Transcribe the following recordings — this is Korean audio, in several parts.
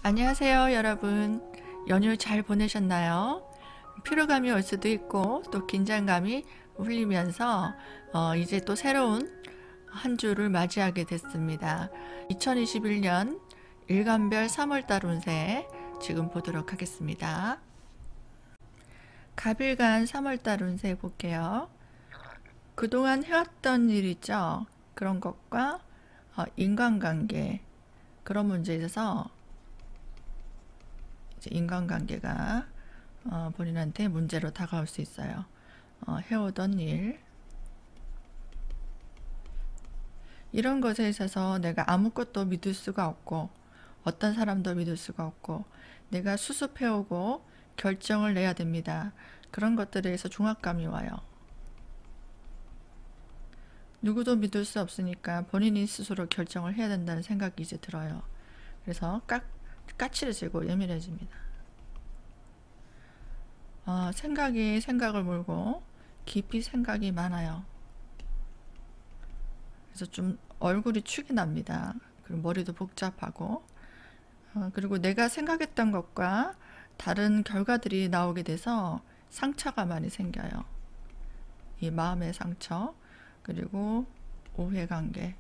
안녕하세요, 여러분. 연휴 잘 보내셨나요? 피로감이 올 수도 있고 또 긴장감이 풀리면서 이제 또 새로운 한 주를 맞이하게 됐습니다. 2021년 일간별 3월달 운세 지금 보도록 하겠습니다. 갑일간 3월달 운세 볼게요. 그동안 해왔던 일 있죠? 그런 것과 인간관계, 그런 문제에 있어서 인간관계가 본인한테 문제로 다가올 수 있어요. 해오던 일, 이런 것에 있어서 내가 아무것도 믿을 수가 없고 어떤 사람도 믿을 수가 없고 내가 수습해오고 결정을 내야 됩니다. 그런 것들에 대해서 중압감이 와요. 누구도 믿을 수 없으니까 본인이 스스로 결정을 해야 된다는 생각이 이제 들어요. 그래서 까칠해지고 예민해집니다. 생각이 생각을 몰고 깊이 생각이 많아요. 그래서 좀 얼굴이 축이 납니다. 그리고 머리도 복잡하고 그리고 내가 생각했던 것과 다른 결과들이 나오게 돼서 상처가 많이 생겨요. 이 마음의 상처, 그리고 오해관계,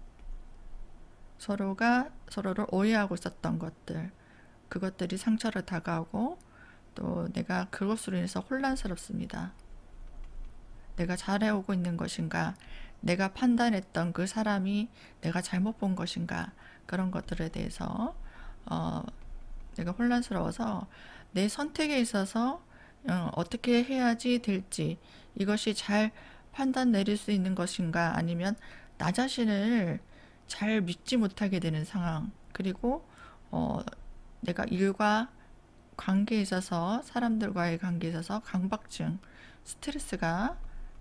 서로가 서로를 오해하고 있었던 것들, 그것들이 상처로 다가오고 또 내가 그것으로 인해서 혼란스럽습니다. 내가 잘해오고 있는 것인가, 내가 판단했던 그 사람이 내가 잘못 본 것인가, 그런 것들에 대해서 내가 혼란스러워서 내 선택에 있어서 어떻게 해야지 될지, 이것이 잘 판단 내릴 수 있는 것인가, 아니면 나 자신을 잘 믿지 못하게 되는 상황, 그리고 내가 일과 관계에 있어서, 사람들과의 관계에 있어서 강박증, 스트레스가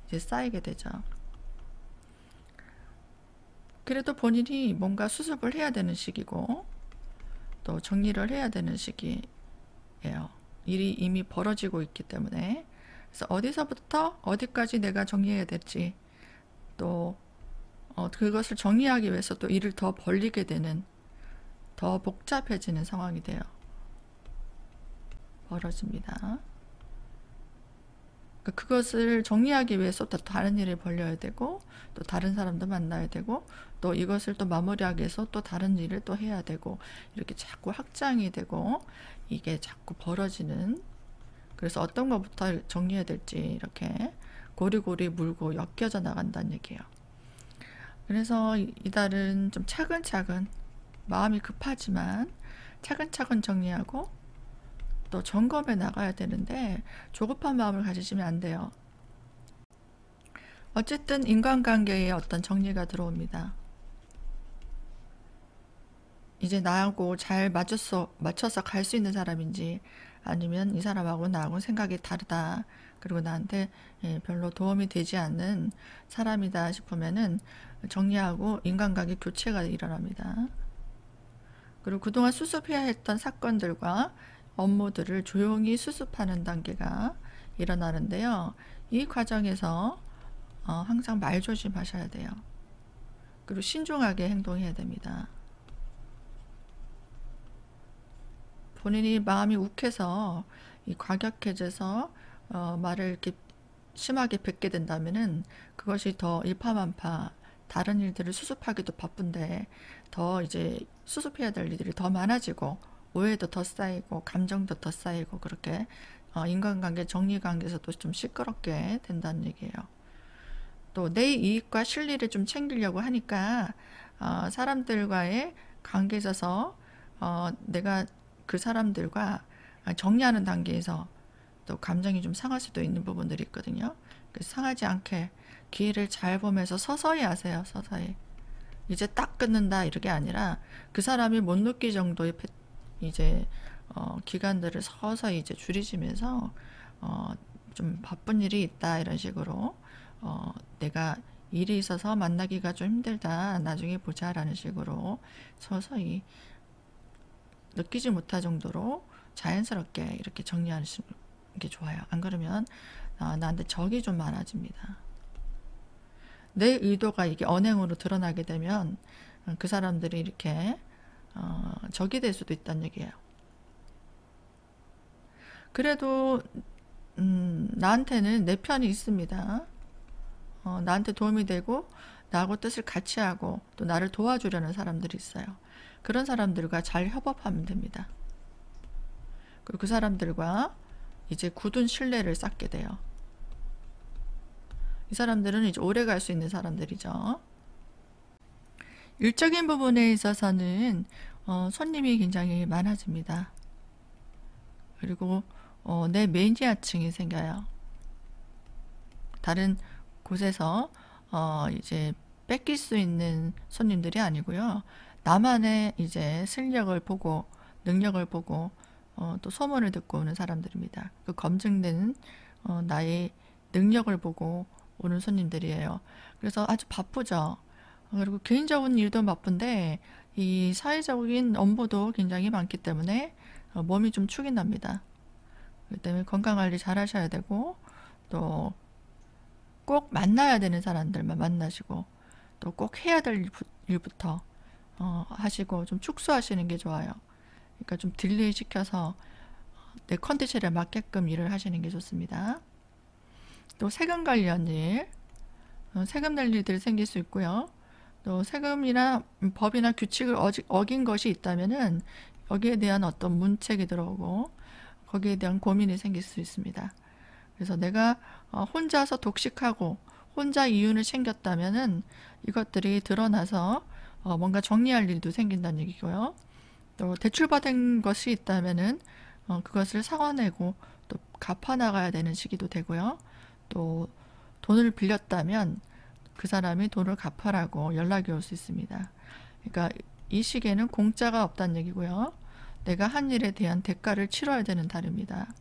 이제 쌓이게 되죠. 그래도 본인이 뭔가 수습을 해야 되는 시기고 또 정리를 해야 되는 시기예요. 일이 이미 벌어지고 있기 때문에. 그래서 어디서부터 어디까지 내가 정리해야 될지, 또 그것을 정리하기 위해서 또 일을 더 벌리게 되는, 더 복잡해지는 상황이 돼요. 벌어집니다. 그것을 정리하기 위해서 또 다른 일을 벌려야 되고, 또 다른 사람도 만나야 되고, 또 이것을 또 마무리하기 위해서 또 다른 일을 또 해야 되고, 이렇게 자꾸 확장이 되고 이게 자꾸 벌어지는, 그래서 어떤 것부터 정리해야 될지 이렇게 고리고리 물고 엮여져 나간다는 얘기예요. 그래서 이달은 좀 차근차근, 마음이 급하지만 차근차근 정리하고 또 점검해 나가야 되는데 조급한 마음을 가지시면 안 돼요. 어쨌든 인간관계에 어떤 정리가 들어옵니다. 이제 나하고 잘 맞춰서 갈 수 있는 사람인지, 아니면 이 사람하고 나하고 생각이 다르다, 그리고 나한테 별로 도움이 되지 않는 사람이다 싶으면은 정리하고 인간관계 교체가 일어납니다. 그리고 그동안 수습해야 했던 사건들과 업무들을 조용히 수습하는 단계가 일어나는데요. 이 과정에서 항상 말 조심하셔야 돼요. 그리고 신중하게 행동해야 됩니다. 본인이 마음이 욱해서 과격해져서 말을 이렇게 심하게 뱉게 된다면은 그것이 더 일파만파 다른 일들을 수습하기도 바쁜데 더 이제 수습해야 될 일들이 더 많아지고 오해도 더 쌓이고 감정도 더 쌓이고, 그렇게 인간관계, 정리관계에서도 좀 시끄럽게 된다는 얘기예요. 또 내 이익과 실리를 좀 챙기려고 하니까 사람들과의 관계에 있어서 내가 그 사람들과 정리하는 단계에서 또 감정이 좀 상할 수도 있는 부분들이 있거든요. 그래서 상하지 않게 기회를 잘 보면서 서서히 하세요. 서서히. 이제 딱 끊는다 이렇게 아니라 그 사람이 못 느낄 정도의 이제 기간들을 서서히 이제 줄이시면서 좀 바쁜 일이 있다 이런 식으로 내가 일이 있어서 만나기가 좀 힘들다, 나중에 보자 라는 식으로 서서히 느끼지 못할 정도로 자연스럽게 이렇게 정리하시는 게 좋아요. 안 그러면 나한테 적이 좀 많아집니다. 내 의도가 이게 언행으로 드러나게 되면 그 사람들이 이렇게 적이 될 수도 있다는 얘기예요. 그래도 나한테는 내 편이 있습니다. 나한테 도움이 되고 나하고 뜻을 같이 하고 또 나를 도와주려는 사람들이 있어요. 그런 사람들과 잘 협업하면 됩니다. 그리고 그 사람들과 이제 굳은 신뢰를 쌓게 돼요. 이 사람들은 이제 오래 갈 수 있는 사람들이죠. 일적인 부분에 있어서는 손님이 굉장히 많아집니다. 그리고 내 매니아층이 생겨요. 다른 곳에서 이제 뺏길 수 있는 손님들이 아니고요. 나만의 이제 실력을 보고 능력을 보고 또 소문을 듣고 오는 사람들입니다. 그 검증된 나의 능력을 보고 오는 손님들이에요. 그래서 아주 바쁘죠. 그리고 개인적인 일도 바쁜데 이 사회적인 업무도 굉장히 많기 때문에 몸이 좀 축이 납니다. 그렇기 때문에 건강관리 잘 하셔야 되고 또 꼭 만나야 되는 사람들만 만나시고 또 꼭 해야 될 일부터 하시고 좀 축소하시는 게 좋아요. 그러니까 좀 딜레이 시켜서 내 컨디션에 맞게끔 일을 하시는 게 좋습니다. 또 세금 관련 일, 세금 낼 일들이 생길 수 있고요. 또 세금이나 법이나 규칙을 어긴 것이 있다면은 여기에 대한 어떤 문책이 들어오고 거기에 대한 고민이 생길 수 있습니다. 그래서 내가 혼자서 독식하고 혼자 이윤을 챙겼다면은 이것들이 드러나서 뭔가 정리할 일도 생긴다는 얘기고요. 또 대출받은 것이 있다면은 그것을 상환하고 또 갚아나가야 되는 시기도 되고요. 또 돈을 빌렸다면 그 사람이 돈을 갚아라고 연락이 올 수 있습니다. 그러니까 이 시기에는 공짜가 없다는 얘기고요. 내가 한 일에 대한 대가를 치러야 되는 달입니다.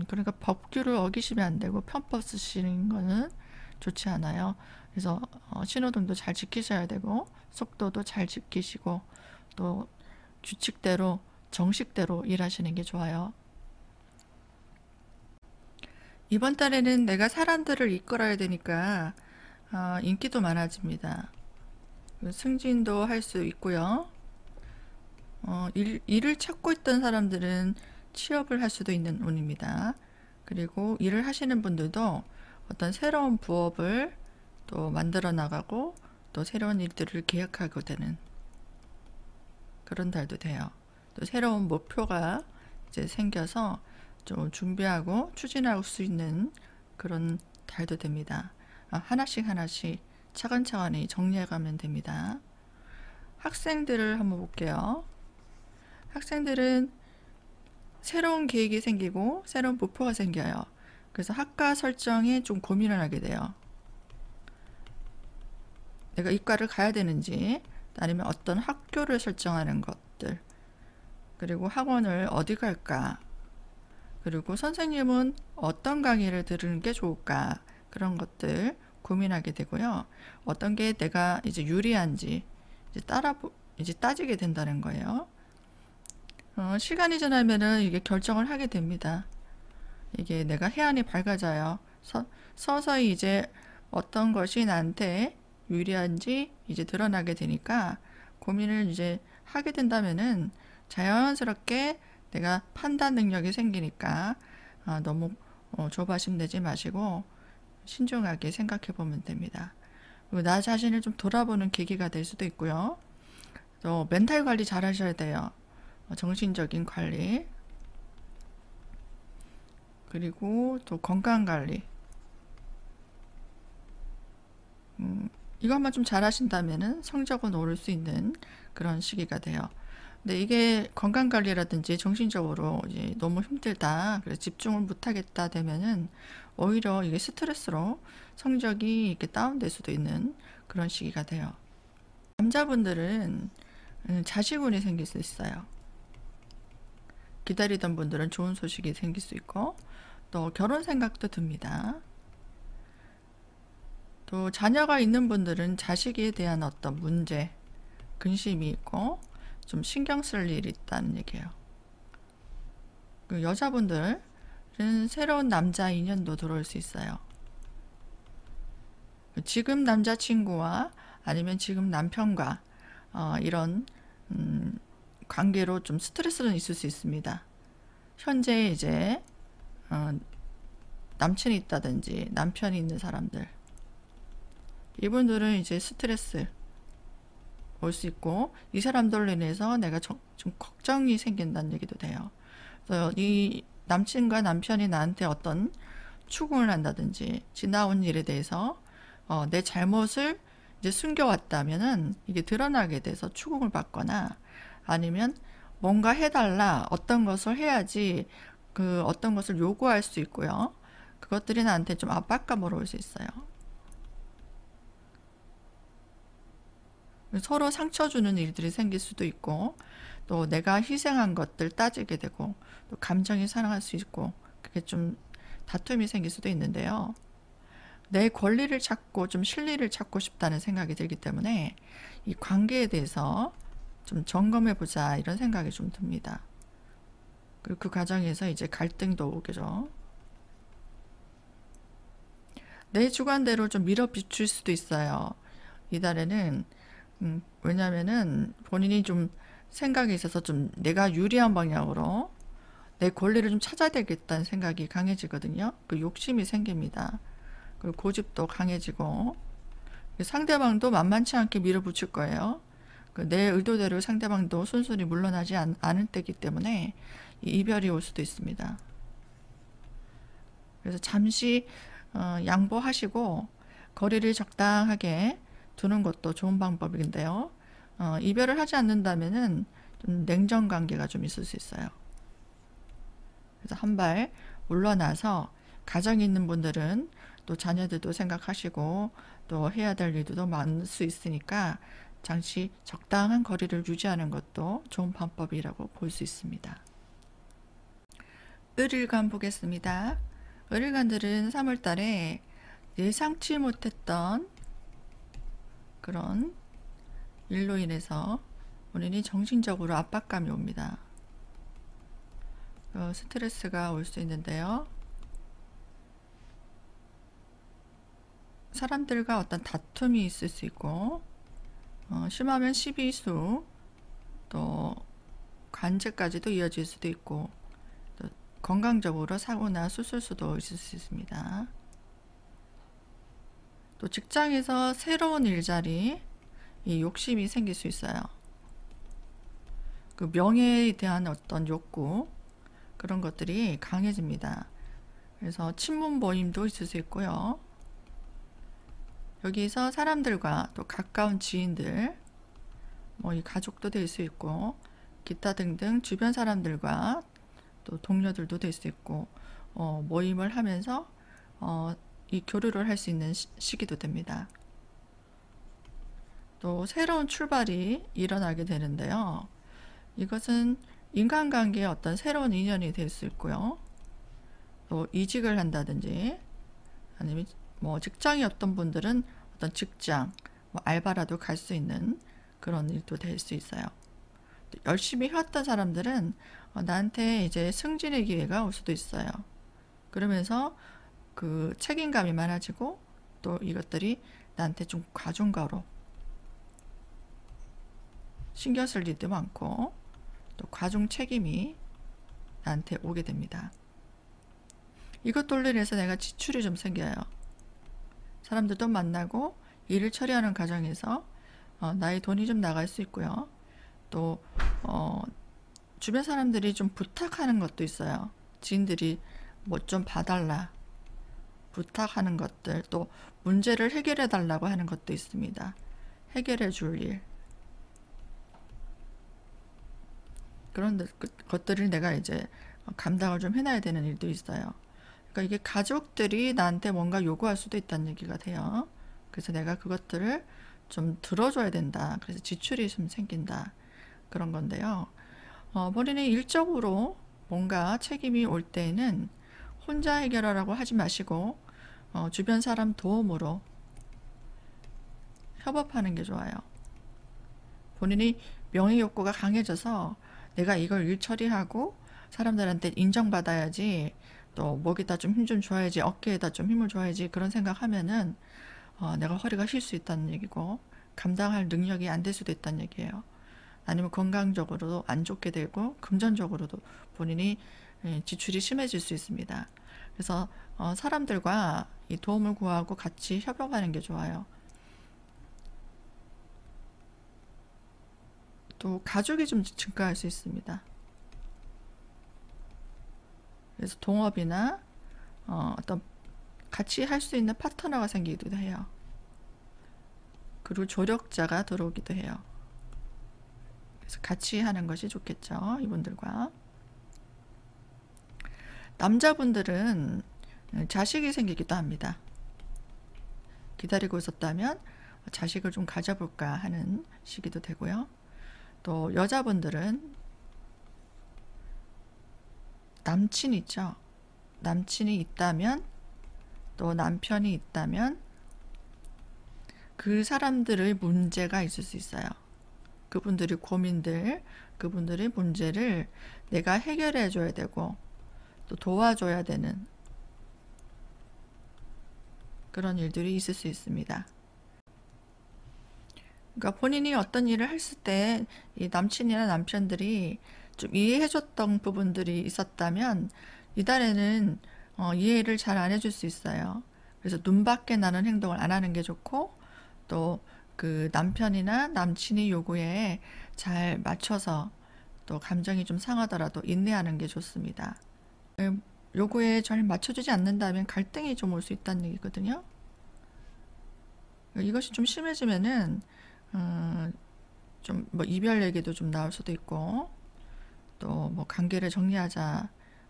그러니까 법규를 어기시면 안 되고 편법 쓰시는 거는 좋지 않아요. 그래서 신호등도 잘 지키셔야 되고 속도도 잘 지키시고 또 규칙대로 정식대로 일하시는 게 좋아요. 이번 달에는 내가 사람들을 이끌어야 되니까 인기도 많아집니다. 승진도 할 수 있고요. 일을 찾고 있던 사람들은 취업을 할 수도 있는 운입니다. 그리고 일을 하시는 분들도 어떤 새로운 부업을 또 만들어 나가고 또 새로운 일들을 계획하게 되는 그런 달도 돼요. 또 새로운 목표가 이제 생겨서 좀 준비하고 추진할 수 있는 그런 달도 됩니다. 하나씩 하나씩 차근차근히 정리해 가면 됩니다. 학생들을 한번 볼게요. 학생들은 새로운 계획이 생기고 새로운 목표가 생겨요. 그래서 학과 설정에 좀 고민을 하게 돼요. 내가 이과를 가야 되는지 아니면 어떤 학교를 설정하는 것들, 그리고 학원을 어디 갈까, 그리고 선생님은 어떤 강의를 들으는 게 좋을까, 그런 것들 고민하게 되고요. 어떤 게 내가 이제 유리한지 이제 따지게 된다는 거예요. 시간이 지나면은 이게 결정을 하게 됩니다. 이게 내가 해안이 밝아져요. 서서히 이제 어떤 것이 나한테 유리한지 이제 드러나게 되니까 고민을 이제 하게 된다면은 자연스럽게 내가 판단 능력이 생기니까 너무 조바심 내지 마시고 신중하게 생각해 보면 됩니다. 그리고 나 자신을 좀 돌아보는 계기가 될 수도 있고요. 또 멘탈 관리 잘 하셔야 돼요. 정신적인 관리, 그리고 또 건강 관리. 이것만 좀 잘 하신다면은 성적은 오를 수 있는 그런 시기가 돼요. 근데 이게 건강 관리라든지 정신적으로 이제 너무 힘들다, 그래서 집중을 못 하겠다 되면은 오히려 이게 스트레스로 성적이 이렇게 다운될 수도 있는 그런 시기가 돼요. 남자분들은 자식운이 생길 수 있어요. 기다리던 분들은 좋은 소식이 생길 수 있고 또 결혼 생각도 듭니다. 또 자녀가 있는 분들은 자식에 대한 어떤 문제, 근심이 있고 좀 신경 쓸 일이 있다는 얘기예요. 그 여자분들은 새로운 남자 인연도 들어올 수 있어요. 지금 남자친구와 아니면 지금 남편과 이런 관계로 좀 스트레스는 있을 수 있습니다. 현재 이제 어, 남친이 있다든지 남편이 있는 사람들, 이분들은 이제 스트레스 올 수 있고, 이 사람들로 인해서 내가 좀 걱정이 생긴다는 얘기도 돼요. 그래서 이 남친과 남편이 나한테 어떤 추궁을 한다든지 지나온 일에 대해서 내 잘못을 이제 숨겨왔다면은 이게 드러나게 돼서 추궁을 받거나, 아니면 뭔가 해달라, 어떤 것을 해야지 그 어떤 것을 요구할 수 있고요. 그것들이 나한테 좀 압박감으로 올 수 있어요. 서로 상처 주는 일들이 생길 수도 있고, 또 내가 희생한 것들 따지게 되고, 또 감정이 상할 수 있고, 그게 좀 다툼이 생길 수도 있는데요. 내 권리를 찾고 좀 실리를 찾고 싶다는 생각이 들기 때문에 이 관계에 대해서 좀 점검해 보자, 이런 생각이 좀 듭니다. 그리고 그 과정에서 이제 갈등도 오겠죠. 내 주관대로 좀 밀어 비출 수도 있어요. 이달에는 왜냐면은 본인이 좀 생각에 있어서 좀 내가 유리한 방향으로 내 권리를 좀 찾아야 되겠다는 생각이 강해지거든요. 그 욕심이 생깁니다. 그리고 고집도 강해지고, 상대방도 만만치 않게 밀어붙일 거예요. 내 의도대로 상대방도 순순히 물러나지 않을 때이기 때문에 이별이 올 수도 있습니다. 그래서 잠시 양보하시고 거리를 적당하게 두는 것도 좋은 방법인데요. 이별을 하지 않는다면은 좀 냉정 관계가 좀 있을 수 있어요. 그래서 한 발 물러나서, 가정이 있는 분들은 또 자녀들도 생각하시고 또 해야 될 일도 많을 수 있으니까 잠시 적당한 거리를 유지하는 것도 좋은 방법이라고 볼 수 있습니다. 을일간 보겠습니다. 을일간들은 3월 달에 예상치 못했던 그런 일로 인해서 본인이 정신적으로 압박감이 옵니다. 스트레스가 올 수 있는데요. 사람들과 어떤 다툼이 있을 수 있고, 심하면 시비수, 또 관제까지도 이어질 수도 있고, 또 건강적으로 사고나 수술수도 있을 수 있습니다. 또 직장에서 새로운 일자리, 이 욕심이 생길 수 있어요. 그 명예에 대한 어떤 욕구, 그런 것들이 강해집니다. 그래서 친문 모임도 있을 수 있고요. 여기서 사람들과 또 가까운 지인들, 뭐 이 가족도 될 수 있고, 기타 등등 주변 사람들과 또 동료들도 될 수 있고, 모임을 하면서 이 교류를 할 수 있는 시기도 됩니다. 또 새로운 출발이 일어나게 되는데요. 이것은 인간관계의 어떤 새로운 인연이 될 수 있고요. 또 이직을 한다든지, 아니면 뭐 직장이 없던 분들은 어떤 직장, 뭐 알바라도 갈 수 있는 그런 일도 될 수 있어요. 또 열심히 해왔던 사람들은 나한테 이제 승진의 기회가 올 수도 있어요. 그러면서 그 책임감이 많아지고, 또 이것들이 나한테 좀 과중가로 신경 쓸 일도 많고, 또 과중 책임이 나한테 오게 됩니다. 이것들로 인해서 내가 지출이 좀 생겨요. 사람들도 만나고 일을 처리하는 과정에서 나의 돈이 좀 나갈 수 있고요. 또 주변 사람들이 좀 부탁하는 것도 있어요. 지인들이 뭐 좀 봐달라 부탁하는 것들, 또 문제를 해결해 달라고 하는 것도 있습니다. 해결해 줄 일, 그런 것들을 내가 이제 감당을 좀 해놔야 되는 일도 있어요. 그러니까 이게 가족들이 나한테 뭔가 요구할 수도 있다는 얘기가 돼요. 그래서 내가 그것들을 좀 들어줘야 된다. 그래서 지출이 좀 생긴다. 그런 건데요. 본인이 일적으로 뭔가 책임이 올 때에는 혼자 해결하라고 하지 마시고 주변 사람 도움으로 협업하는 게 좋아요. 본인이 명예 욕구가 강해져서 내가 이걸 일 처리하고 사람들한테 인정받아야지, 또 목에다 좀 힘 좀 줘야지, 어깨에다 좀 힘을 줘야지, 그런 생각하면은 내가 허리가 쉴 수 있다는 얘기고, 감당할 능력이 안 될 수도 있다는 얘기예요. 아니면 건강적으로도 안 좋게 되고, 금전적으로도 본인이 지출이 심해질 수 있습니다. 그래서 사람들과 이 도움을 구하고 같이 협업하는 게 좋아요. 또 가족이 좀 증가할 수 있습니다. 그래서 동업이나 어떤 같이 할 수 있는 파트너가 생기기도 해요. 그리고 조력자가 들어오기도 해요. 그래서 같이 하는 것이 좋겠죠, 이분들과. 남자분들은 자식이 생기기도 합니다. 기다리고 있었다면 자식을 좀 가져볼까 하는 시기도 되고요. 또 여자분들은 남친이 있죠. 남친이 있다면, 또 남편이 있다면 그 사람들의 문제가 있을 수 있어요. 그분들의 고민들, 그분들의 문제를 내가 해결해 줘야 되고 또 도와줘야 되는 그런 일들이 있을 수 있습니다. 그러니까 본인이 어떤 일을 했을 때 이 남친이나 남편들이 좀 이해해줬던 부분들이 있었다면 이달에는 이해를 잘 안 해줄 수 있어요. 그래서 눈밖에 나는 행동을 안 하는 게 좋고, 또 그 남편이나 남친이 요구에 잘 맞춰서 또 감정이 좀 상하더라도 인내하는 게 좋습니다. 요구에 잘 맞춰주지 않는다면 갈등이 좀 올 수 있다는 얘기거든요. 이것이 좀 심해지면은 좀 뭐 이별 얘기도 좀 나올 수도 있고, 또 뭐 관계를 정리하자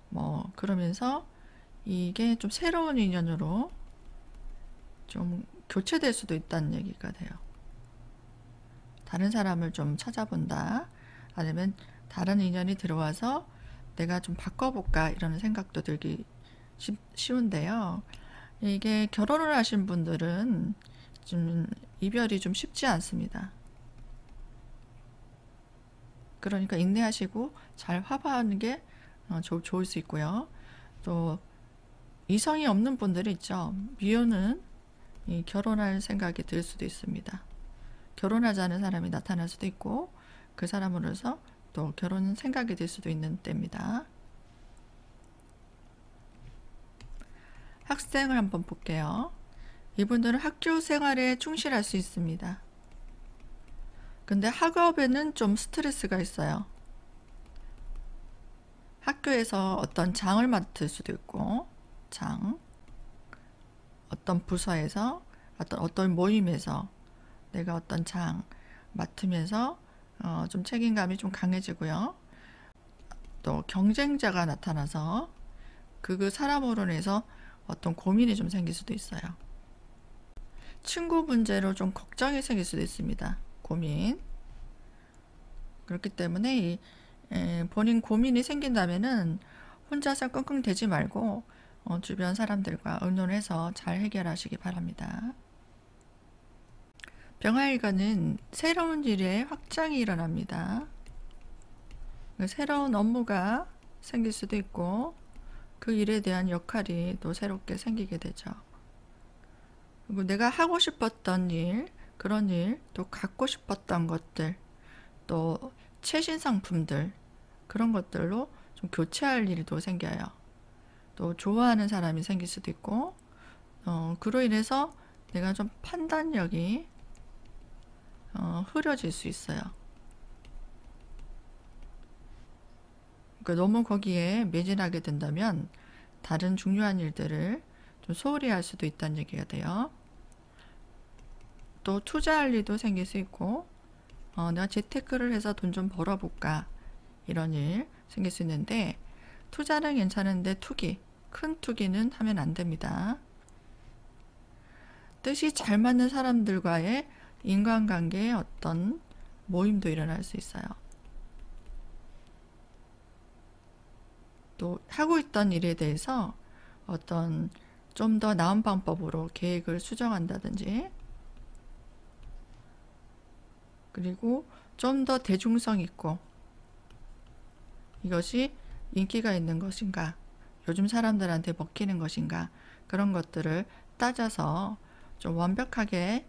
뭐 그러면서 이게 좀 새로운 인연으로 좀 교체될 수도 있다는 얘기가 돼요. 다른 사람을 좀 찾아본다, 아니면 다른 인연이 들어와서 내가 좀 바꿔볼까 이런 생각도 들기 쉬운데요. 이게 결혼을 하신 분들은 좀 이별이 좀 쉽지 않습니다. 그러니까 인내하시고 잘 화해하는 게 좋을 수 있고요. 또 이성이 없는 분들이 있죠. 미혼은 결혼할 생각이 들 수도 있습니다. 결혼하자는 사람이 나타날 수도 있고, 그 사람으로서 또 결혼 생각이 들 수도 있는 때입니다. 학생을 한번 볼게요. 이분들은 학교 생활에 충실할 수 있습니다. 근데 학업에는 좀 스트레스가 있어요. 학교에서 어떤 장을 맡을 수도 있고, 어떤 부서에서 어떤 모임에서 내가 어떤 장 맡으면서 좀 책임감이 좀 강해지고요. 또 경쟁자가 나타나서 그 사람으로 인해서 어떤 고민이 좀 생길 수도 있어요. 친구 문제로 좀 걱정이 생길 수도 있습니다. 고민. 그렇기 때문에 본인 고민이 생긴다면은 혼자서 끙끙 대지 말고 주변 사람들과 의논해서 잘 해결하시기 바랍니다. 병화일간은 새로운 일에 확장이 일어납니다. 새로운 업무가 생길 수도 있고, 그 일에 대한 역할이 또 새롭게 생기게 되죠. 그리고 내가 하고 싶었던 일, 그런 일, 또 갖고 싶었던 것들, 또 최신 상품들, 그런 것들로 좀 교체할 일도 생겨요. 또 좋아하는 사람이 생길 수도 있고, 그로 인해서 내가 좀 판단력이 흐려질 수 있어요. 그러니까 너무 거기에 매진하게 된다면 다른 중요한 일들을 좀 소홀히 할 수도 있다는 얘기가 돼요. 또 투자할 일도 생길 수 있고, 내가 재테크를 해서 돈 좀 벌어볼까, 이런 일 생길 수 있는데, 투자는 괜찮은데 큰 투기는 하면 안 됩니다. 뜻이 잘 맞는 사람들과의 인간관계에 어떤 모임도 일어날 수 있어요. 또 하고 있던 일에 대해서 어떤 좀 더 나은 방법으로 계획을 수정한다든지, 그리고 좀 더 대중성 있고, 이것이 인기가 있는 것인가, 요즘 사람들한테 먹히는 것인가, 그런 것들을 따져서 좀 완벽하게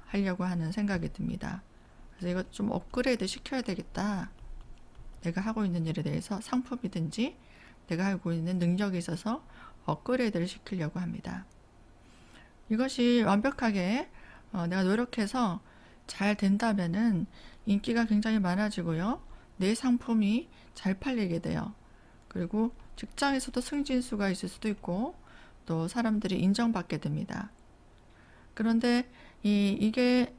하려고 하는 생각이 듭니다. 그래서 이거 좀 업그레이드 시켜야 되겠다, 내가 하고 있는 일에 대해서 상품이든지 내가 하고 있는 능력에 있어서 업그레이드를 시키려고 합니다. 이것이 완벽하게 내가 노력해서 잘 된다면은 인기가 굉장히 많아지고요. 내 상품이 잘 팔리게 돼요. 그리고 직장에서도 승진수가 있을 수도 있고 또 사람들이 인정받게 됩니다. 그런데 이게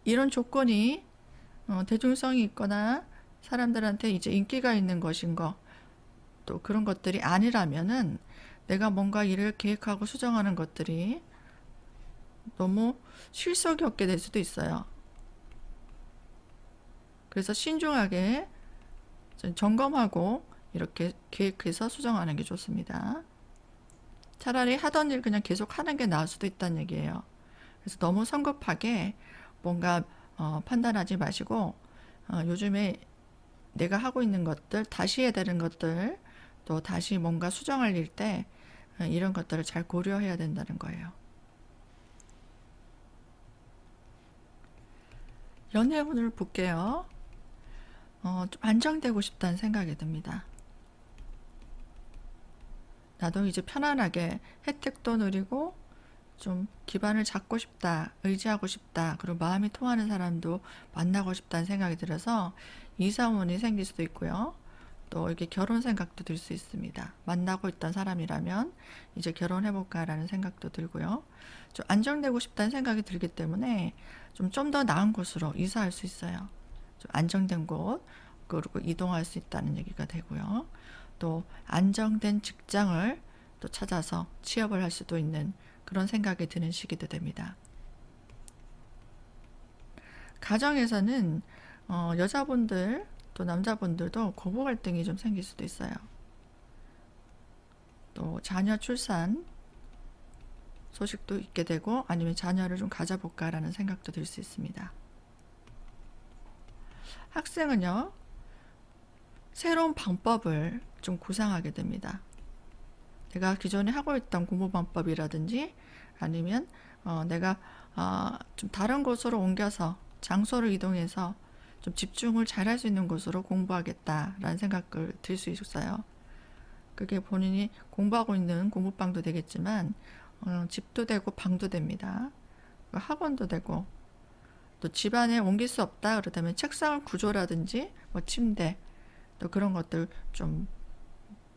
이런 조건이 대중성이 있거나 사람들한테 이제 인기가 있는 것인 거, 또 그런 것들이 아니라면은 내가 뭔가 일을 계획하고 수정하는 것들이 너무 실속이 없게 될 수도 있어요. 그래서 신중하게 점검하고 이렇게 계획해서 수정하는 게 좋습니다. 차라리 하던 일 그냥 계속 하는 게 나을 수도 있다는 얘기예요. 그래서 너무 성급하게 뭔가 판단하지 마시고 요즘에 내가 하고 있는 것들, 다시 해야 되는 것들, 또 다시 뭔가 수정할 일 때 이런 것들을 잘 고려해야 된다는 거예요. 연애운을 볼게요. 좀 안정되고 싶다는 생각이 듭니다. 나도 이제 편안하게 혜택도 누리고 좀 기반을 잡고 싶다, 의지하고 싶다, 그리고 마음이 통하는 사람도 만나고 싶다는 생각이 들어서 이사운이 생길 수도 있고요. 또 이렇게 결혼 생각도 들 수 있습니다. 만나고 있던 사람이라면 이제 결혼해볼까라는 생각도 들고요. 좀 안정되고 싶다는 생각이 들기 때문에 좀 더 나은 곳으로 이사할 수 있어요. 좀 안정된 곳, 그리고 이동할 수 있다는 얘기가 되고요. 또 안정된 직장을 또 찾아서 취업을 할 수도 있는 그런 생각이 드는 시기도 됩니다. 가정에서는 여자분들 또 남자분들도 고부 갈등이 좀 생길 수도 있어요. 또 자녀 출산 소식도 있게 되고 아니면 자녀를 좀 가져볼까라는 생각도 들 수 있습니다. 학생은요, 새로운 방법을 좀 구상하게 됩니다. 내가 기존에 하고 있던 공부 방법이라든지 아니면 내가 좀 다른 곳으로 옮겨서 장소를 이동해서 좀 집중을 잘 할 수 있는 곳으로 공부하겠다라는 생각을 들 수 있어요. 그게 본인이 공부하고 있는 공부방도 되겠지만 집도 되고 방도 됩니다. 학원도 되고 또 집안에 옮길 수 없다 그렇다면 책상 구조라든지 뭐 침대 또 그런 것들 좀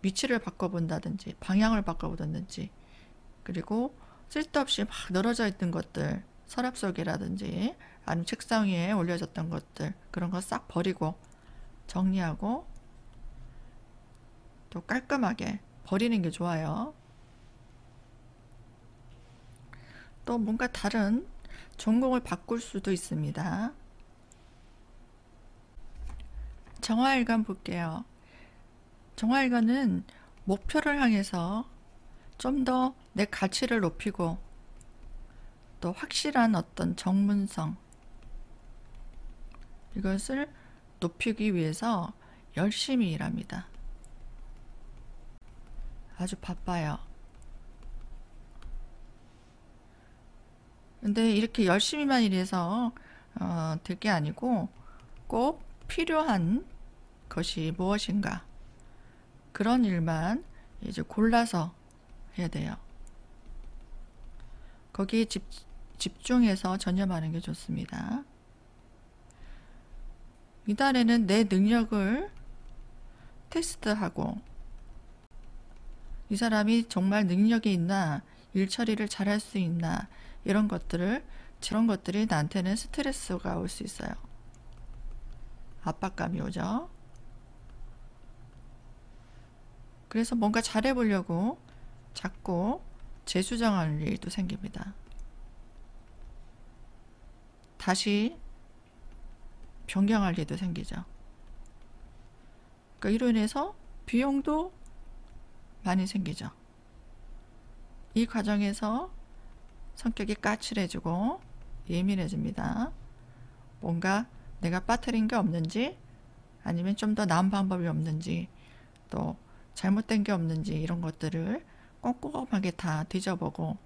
위치를 바꿔본다든지 방향을 바꿔본다든지 그리고 쓸데없이 막 늘어져 있던 것들 서랍 속이라든지 아니면 책상 위에 올려졌던 것들 그런 거 싹 버리고 정리하고 또 깔끔하게 버리는 게 좋아요. 또 뭔가 다른 전공을 바꿀 수도 있습니다. 정화일관 볼게요. 정화일관은 목표를 향해서 좀 더 내 가치를 높이고 또 확실한 어떤 전문성 이것을 높이기 위해서 열심히 일합니다. 아주 바빠요. 근데 이렇게 열심히만 일해서 될 게 아니고 꼭 필요한 것이 무엇인가 그런 일만 이제 골라서 해야 돼요. 거기에 집중해서 전념하는 게 좋습니다. 이달에는 내 능력을 테스트하고 이 사람이 정말 능력이 있나 일 처리를 잘할 수 있나 이런 것들이 나한테는 스트레스가 올 수 있어요. 압박감이 오죠. 그래서 뭔가 잘해보려고 자꾸 재수정하는 일도 생깁니다. 다시 변경할 일도 생기죠. 그러니까 이로 인해서 비용도 많이 생기죠. 이 과정에서 성격이 까칠해지고 예민해집니다. 뭔가 내가 빠뜨린 게 없는지 아니면 좀 더 나은 방법이 없는지 또 잘못된 게 없는지 이런 것들을 꼼꼼하게 다 뒤져보고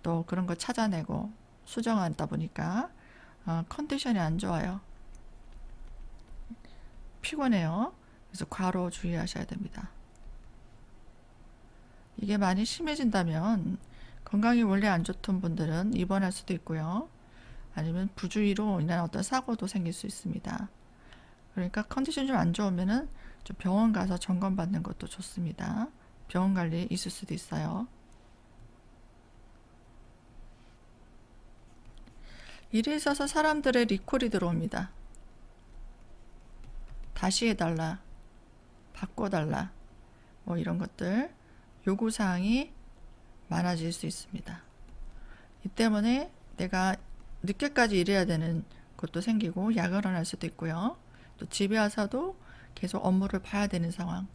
또 그런 거 찾아내고 수정하다 보니까 컨디션이 안 좋아요. 피곤해요. 그래서 과로 주의하셔야 됩니다. 이게 많이 심해진다면 건강이 원래 안 좋던 분들은 입원할 수도 있고요. 아니면 부주의로 인한 어떤 사고도 생길 수 있습니다. 그러니까 컨디션 좀 안 좋으면은 좀 병원 가서 점검 받는 것도 좋습니다. 병원 관리 있을 수도 있어요. 일에 있어서 사람들의 리콜이 들어옵니다. 다시 해달라, 바꿔달라, 뭐 이런 것들 요구사항이 많아질 수 있습니다. 이 때문에 내가 늦게까지 일해야 되는 것도 생기고 야근을 할 수도 있고요. 또 집에 와서도 계속 업무를 봐야 되는 상황,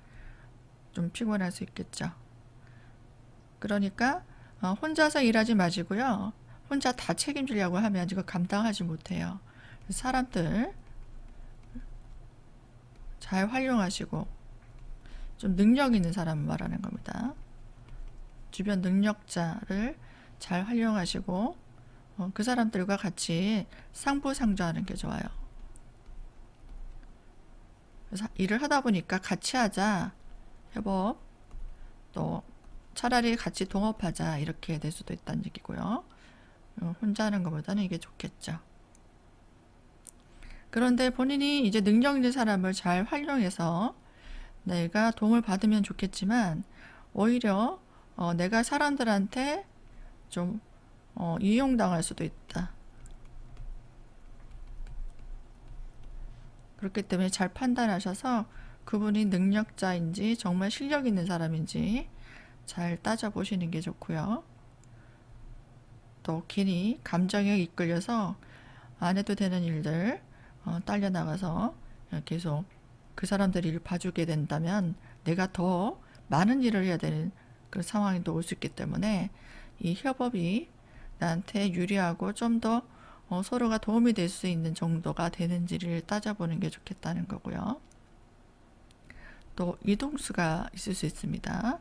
좀 피곤할 수 있겠죠. 그러니까 혼자서 일하지 마시고요. 혼자 다 책임지려고 하면 이거 감당하지 못해요. 사람들 잘 활용하시고, 좀 능력 있는 사람을 말하는 겁니다. 주변 능력자를 잘 활용하시고 그 사람들과 같이 상부상조하는 게 좋아요. 그래서 일을 하다 보니까 같이 하자, 협업, 또 차라리 같이 동업하자, 이렇게 될 수도 있다는 얘기고요. 혼자 하는 것보다는 이게 좋겠죠. 그런데 본인이 이제 능력 있는 사람을 잘 활용해서 내가 도움을 받으면 좋겠지만, 오히려 내가 사람들한테 좀 이용당할 수도 있다. 그렇기 때문에 잘 판단하셔서 그분이 능력자인지 정말 실력 있는 사람인지 잘 따져보시는 게 좋고요. 또 괜히 감정에 이끌려서 안 해도 되는 일들 딸려나가서 계속 그 사람들 일을 봐주게 된다면 내가 더 많은 일을 해야 되는 그런 상황이 또 올 수 있기 때문에 이 협업이 나한테 유리하고 좀 더 서로가 도움이 될 수 있는 정도가 되는지를 따져보는 게 좋겠다는 거고요. 또 이동수가 있을 수 있습니다.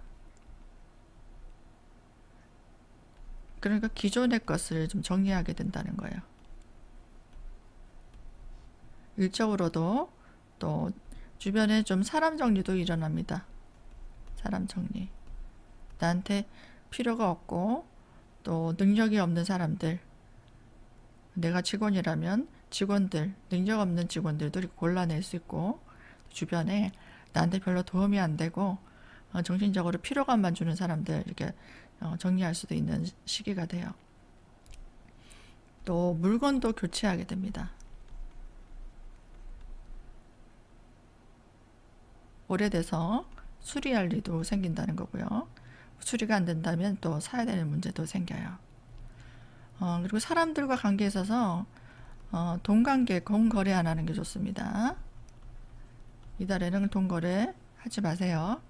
그러니까 기존의 것을 좀 정리하게 된다는 거예요. 일적으로도 또 주변에 좀 사람 정리도 일어납니다. 사람 정리. 나한테 필요가 없고 또 능력이 없는 사람들, 내가 직원이라면 직원들, 능력 없는 직원들도 이렇게 골라낼 수 있고, 주변에 나한테 별로 도움이 안 되고 정신적으로 피로감만 주는 사람들 이렇게 정리할 수도 있는 시기가 돼요. 또 물건도 교체하게 됩니다. 오래돼서 수리할 일도 생긴다는 거고요. 수리가 안 된다면 또 사야 되는 문제도 생겨요. 그리고 사람들과 관계에 있어서 돈관계, 공거래 안 하는 게 좋습니다. 이달에는 돈거래 하지 마세요.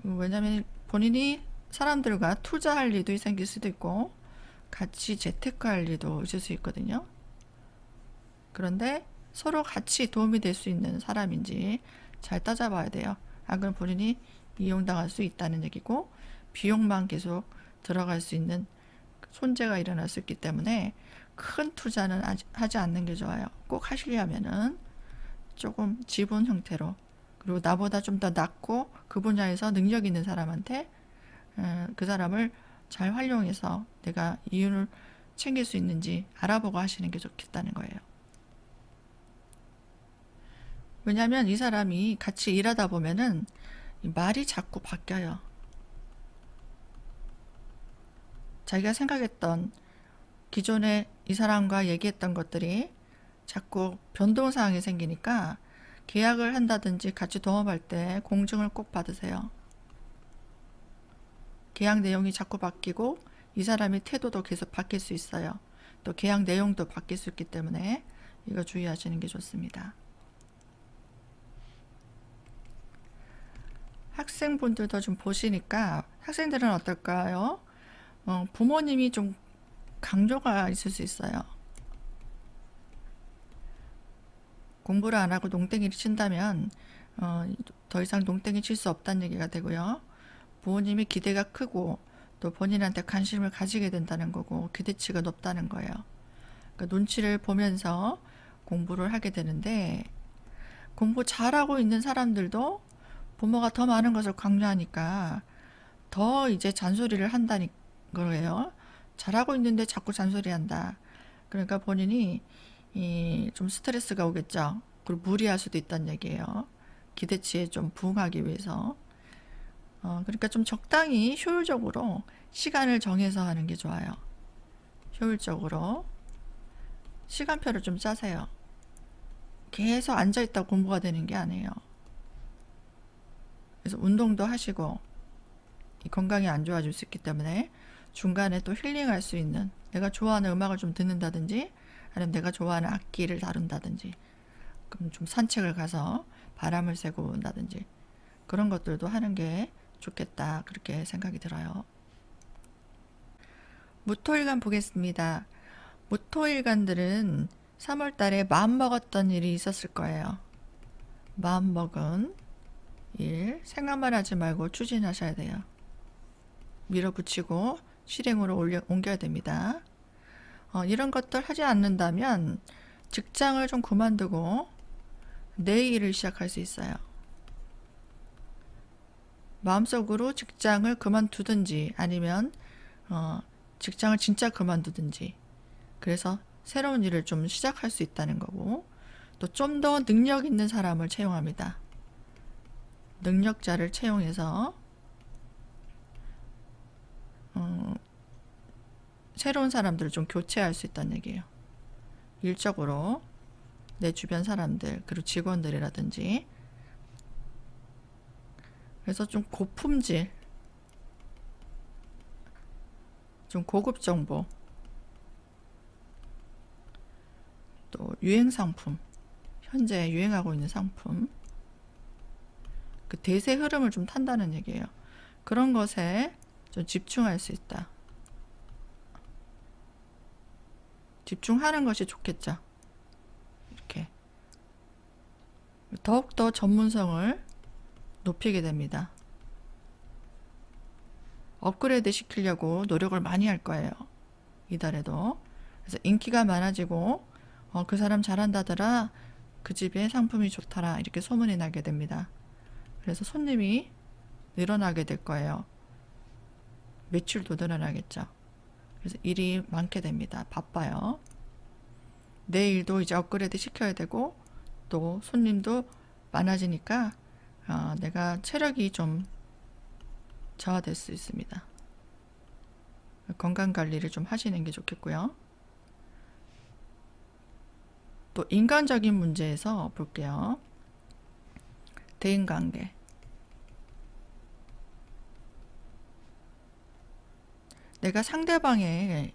왜냐하면 본인이 사람들과 투자할 일도 생길 수도 있고 같이 재테크할 일도 있을 수 있거든요. 그런데 서로 같이 도움이 될 수 있는 사람인지 잘 따져봐야 돼요. 안 그러면 본인이 이용당할 수 있다는 얘기고, 비용만 계속 들어갈 수 있는 손재가 일어날 수 있기 때문에 큰 투자는 하지 않는 게 좋아요. 꼭 하시려면은 조금 지분 형태로, 그리고 나보다 좀 더 낫고 그 분야에서 능력 있는 사람한테 그 사람을 잘 활용해서 내가 이윤을 챙길 수 있는지 알아보고 하시는 게 좋겠다는 거예요. 왜냐하면 이 사람이 같이 일하다 보면은 말이 자꾸 바뀌어요. 자기가 생각했던, 기존에 이 사람과 얘기했던 것들이 자꾸 변동사항이 생기니까 계약을 한다든지 같이 동업할 때 공증을 꼭 받으세요. 계약 내용이 자꾸 바뀌고 이 사람의 태도도 계속 바뀔 수 있어요. 또 계약 내용도 바뀔 수 있기 때문에 이거 주의하시는 게 좋습니다. 학생분들도 좀 보시니까 학생들은 어떨까요? 부모님이 좀 강조가 있을 수 있어요. 공부를 안 하고 농땡이를 친다면 더 이상 농땡이 칠 수 없다는 얘기가 되고요. 부모님이 기대가 크고 또 본인한테 관심을 가지게 된다는 거고 기대치가 높다는 거예요. 그러니까 눈치를 보면서 공부를 하게 되는데, 공부 잘하고 있는 사람들도 부모가 더 많은 것을 강요하니까 더 이제 잔소리를 한다는 거예요. 잘하고 있는데 자꾸 잔소리한다. 그러니까 본인이 좀 스트레스가 오겠죠. 그리고 무리할 수도 있다는 얘기예요. 기대치에 좀 부응하기 위해서. 그러니까 좀 적당히 효율적으로 시간을 정해서 하는 게 좋아요. 효율적으로 시간표를 좀 짜세요. 계속 앉아있다 공부가 되는 게 아니에요. 그래서 운동도 하시고 건강이 안 좋아질 수 있기 때문에 중간에 또 힐링할 수 있는, 내가 좋아하는 음악을 좀 듣는다든지 아니면 내가 좋아하는 악기를 다룬다든지, 그럼 좀 산책을 가서 바람을 쐬고 온다든지 그런 것들도 하는 게 좋겠다, 그렇게 생각이 들어요. 무토일간 보겠습니다. 무토일간들은 3월 달에 마음먹었던 일이 있었을 거예요. 마음먹은 일 생각만 하지 말고 추진하셔야 돼요. 밀어붙이고 실행으로 옮겨야 됩니다. 이런 것들 하지 않는다면 직장을 좀 그만두고 내 일을 시작할 수 있어요. 마음속으로 직장을 그만두든지 아니면 직장을 진짜 그만두든지, 그래서 새로운 일을 좀 시작할 수 있다는 거고, 또 좀 더 능력 있는 사람을 채용합니다. 능력자를 채용해서 새로운 사람들을 좀 교체할 수 있다는 얘기예요. 일적으로 내 주변 사람들 그리고 직원들이라든지. 그래서 좀 고품질, 좀 고급 정보, 또 유행 상품, 현재 유행하고 있는 상품, 그 대세 흐름을 좀 탄다는 얘기예요. 그런 것에 좀 집중할 수 있다. 집중하는 것이 좋겠죠. 이렇게 더욱더 전문성을 높이게 됩니다. 업그레이드 시키려고 노력을 많이 할 거예요. 이달에도. 그래서 인기가 많아지고 그 사람 잘한다더라, 그 집의 상품이 좋더라, 이렇게 소문이 나게 됩니다. 그래서 손님이 늘어나게 될 거예요. 매출도 늘어나겠죠. 그래서 일이 많게 됩니다. 바빠요. 내 일도 이제 업그레이드 시켜야 되고 또 손님도 많아지니까 내가 체력이 좀 저하될 수 있습니다. 건강관리를 좀 하시는 게 좋겠고요. 또 인간적인 문제에서 볼게요. 대인관계. 내가 상대의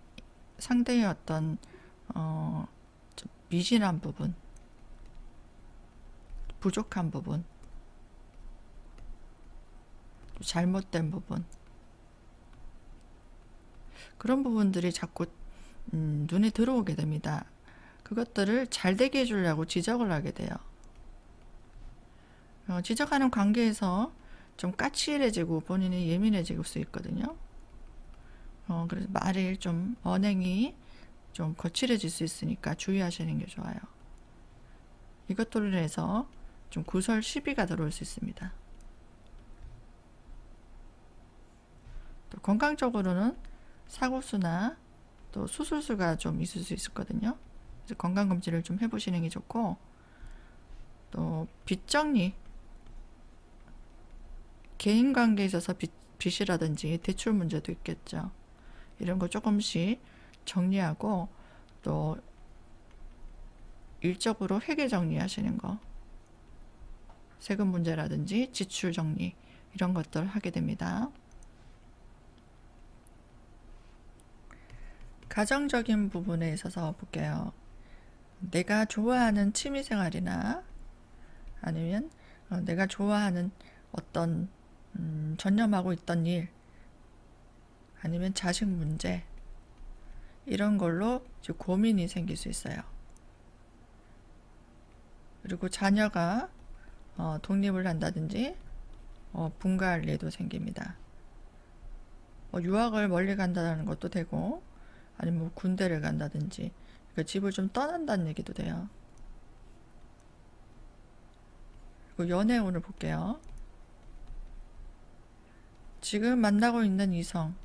어떤 좀 미진한 부분, 부족한 부분, 잘못된 부분, 그런 부분들이 자꾸 눈에 들어오게 됩니다. 그것들을 잘 되게 해주려고 지적을 하게 돼요. 지적하는 관계에서 좀 까칠해지고 본인이 예민해질 수 있거든요. 그래서 말을 좀 언행이 좀 거칠해질 수 있으니까 주의하시는 게 좋아요. 이것들로 해서 좀 구설 시비가 들어올 수 있습니다. 또 건강적으로는 사고수나 또 수술수가 좀 있을 수 있거든요. 그래서 건강검진을 좀 해보시는 게 좋고, 또 빚정리, 개인관계에 있어서 빚이라든지 대출 문제도 있겠죠. 이런 거 조금씩 정리하고, 또 일적으로 회계 정리하시는 거, 세금 문제라든지 지출 정리, 이런 것들 하게 됩니다. 가정적인 부분에 있어서 볼게요. 내가 좋아하는 취미생활이나 아니면 내가 좋아하는 어떤 전념하고 있던 일, 아니면 자식 문제, 이런 걸로 고민이 생길 수 있어요. 그리고 자녀가 독립을 한다든지 분가할 일도 생깁니다. 유학을 멀리 간다는 것도 되고, 아니면 뭐 군대를 간다든지, 그러니까 집을 좀 떠난다는 얘기도 돼요. 그리고 연애운을 볼게요. 지금 만나고 있는 이성,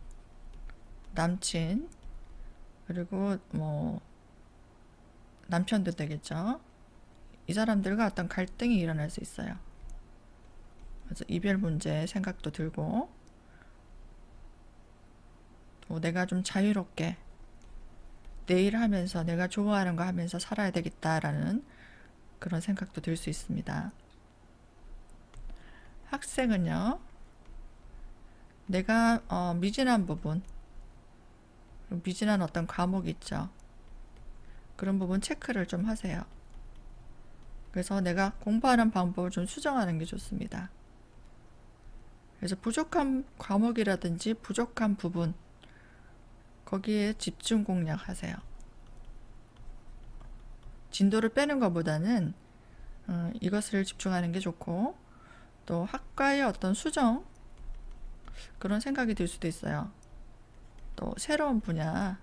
남친, 그리고 뭐 남편도 되겠죠. 이 사람들과 어떤 갈등이 일어날 수 있어요. 그래서 이별 문제 생각도 들고, 또 내가 좀 자유롭게 내 일 하면서 내가 좋아하는 거 하면서 살아야 되겠다라는 그런 생각도 들 수 있습니다. 학생은요, 내가 미진한 부분, 미진한 어떤 과목이 있죠. 그런 부분 체크를 좀 하세요. 그래서 내가 공부하는 방법을 좀 수정하는 게 좋습니다. 그래서 부족한 과목이라든지 부족한 부분, 거기에 집중 공략하세요. 진도를 빼는 것보다는 이것을 집중하는 게 좋고, 또 학과의 어떤 수정, 그런 생각이 들 수도 있어요. 또 새로운 분야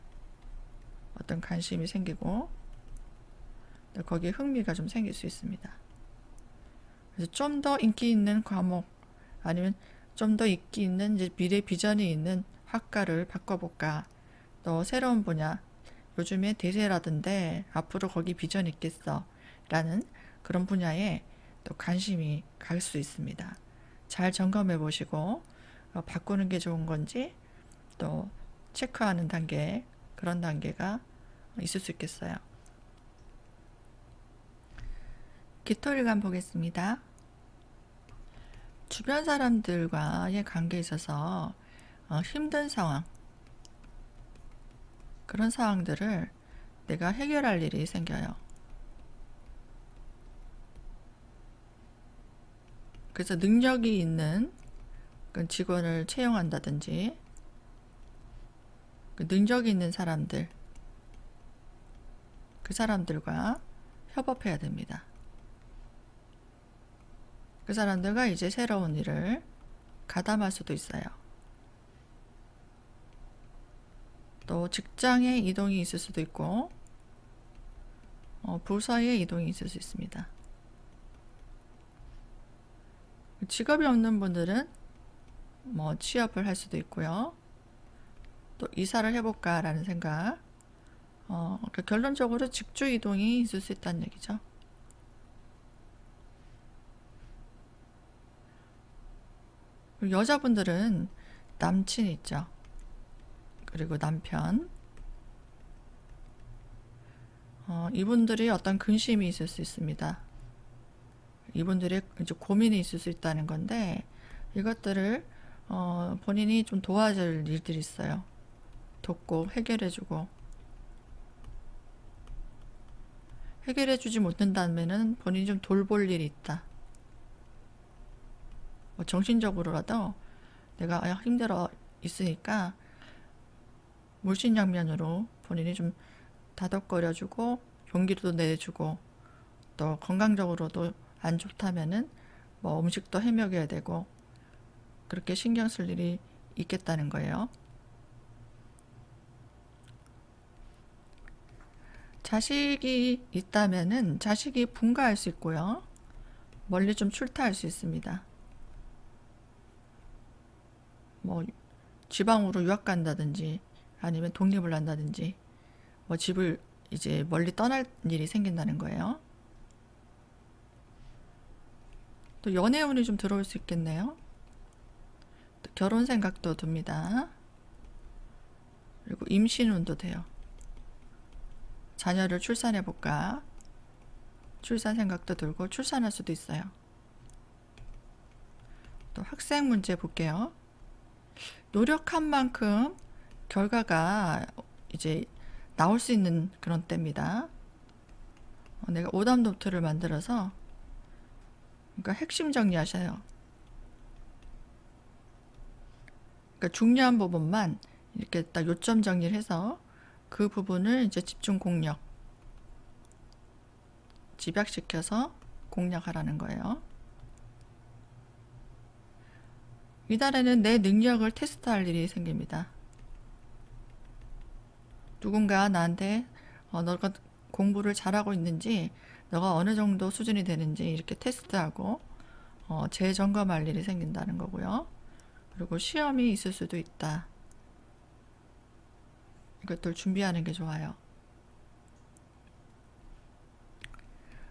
어떤 관심이 생기고, 또 거기에 흥미가 좀 생길 수 있습니다. 그래서 좀 더 인기 있는 과목, 아니면 좀 더 인기 있는 이제 미래 비전이 있는 학과를 바꿔볼까, 또 새로운 분야, 요즘에 대세라던데 앞으로 거기 비전 있겠어 라는 그런 분야에 또 관심이 갈 수 있습니다. 잘 점검해 보시고 바꾸는 게 좋은 건지 또 체크하는 단계, 그런 단계가 있을 수 있겠어요. 기토일간 보겠습니다. 주변 사람들과의 관계에 있어서 힘든 상황, 그런 상황들을 내가 해결할 일이 생겨요. 그래서 능력이 있는 그 직원을 채용한다든지, 그 능력이 있는 사람들, 그 사람들과 협업해야 됩니다. 그 사람들과 이제 새로운 일을 가담할 수도 있어요. 또 직장의 이동이 있을 수도 있고, 부서의 이동이 있을 수 있습니다. 직업이 없는 분들은 뭐 취업을 할 수도 있고요. 또 이사를 해볼까 라는 생각, 그러니까 결론적으로 직주 이동이 있을 수 있다는 얘기죠. 여자분들은 남친이 있죠. 그리고 남편, 이분들이 어떤 근심이 있을 수 있습니다. 이분들의 이제 고민이 있을 수 있다는 건데, 이것들을 본인이 좀 도와줄 일들이 있어요. 돕고 해결해주고, 해결해주지 못한다면은 본인이 좀 돌볼 일이 있다. 뭐 정신적으로라도 내가 힘들어 있으니까 물심양면으로 본인이 좀 다독거려주고 용기도 내주고, 또 건강적으로도 안 좋다면은 뭐 음식도 해먹여야 되고, 그렇게 신경 쓸 일이 있겠다는 거예요. 자식이 있다면은 자식이 분가할 수 있고요. 멀리 좀 출타할 수 있습니다. 뭐 지방으로 유학 간다든지, 아니면 독립을 한다든지, 뭐 집을 이제 멀리 떠날 일이 생긴다는 거예요. 또 연애운이 좀 들어올 수 있겠네요. 또 결혼 생각도 듭니다. 그리고 임신운도 돼요. 자녀를 출산해볼까, 출산 생각도 들고 출산할 수도 있어요. 또 학생 문제 볼게요. 노력한 만큼 결과가 이제 나올 수 있는 그런 때입니다. 내가 오답 노트를 만들어서, 그러니까 핵심 정리하셔요. 그러니까 중요한 부분만 이렇게 딱 요점 정리를 해서 그 부분을 이제 집중 공략, 집약시켜서 공략하라는 거예요. 이달에는 내 능력을 테스트할 일이 생깁니다. 누군가 나한테 너가 공부를 잘하고 있는지, 너가 어느 정도 수준이 되는지 이렇게 테스트하고, 재점검할 일이 생긴다는 거고요. 그리고 시험이 있을 수도 있다. 이것들 준비하는 게 좋아요.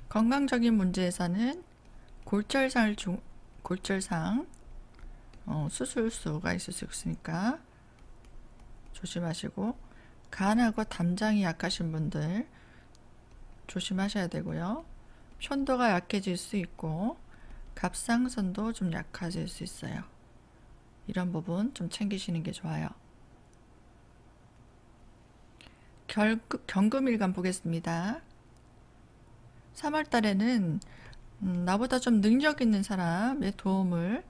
건강적인 문제에서는 골절상 수술수가 있을 수 있으니까 조심하시고, 간하고 담장이 약하신 분들 조심하셔야 되고요. 편도가 약해질 수 있고 갑상선도 좀 약해질 수 있어요. 이런 부분 좀 챙기시는 게 좋아요. 경금일간 보겠습니다. 3월 달에는 나보다 좀 능력 있는 사람의 도움을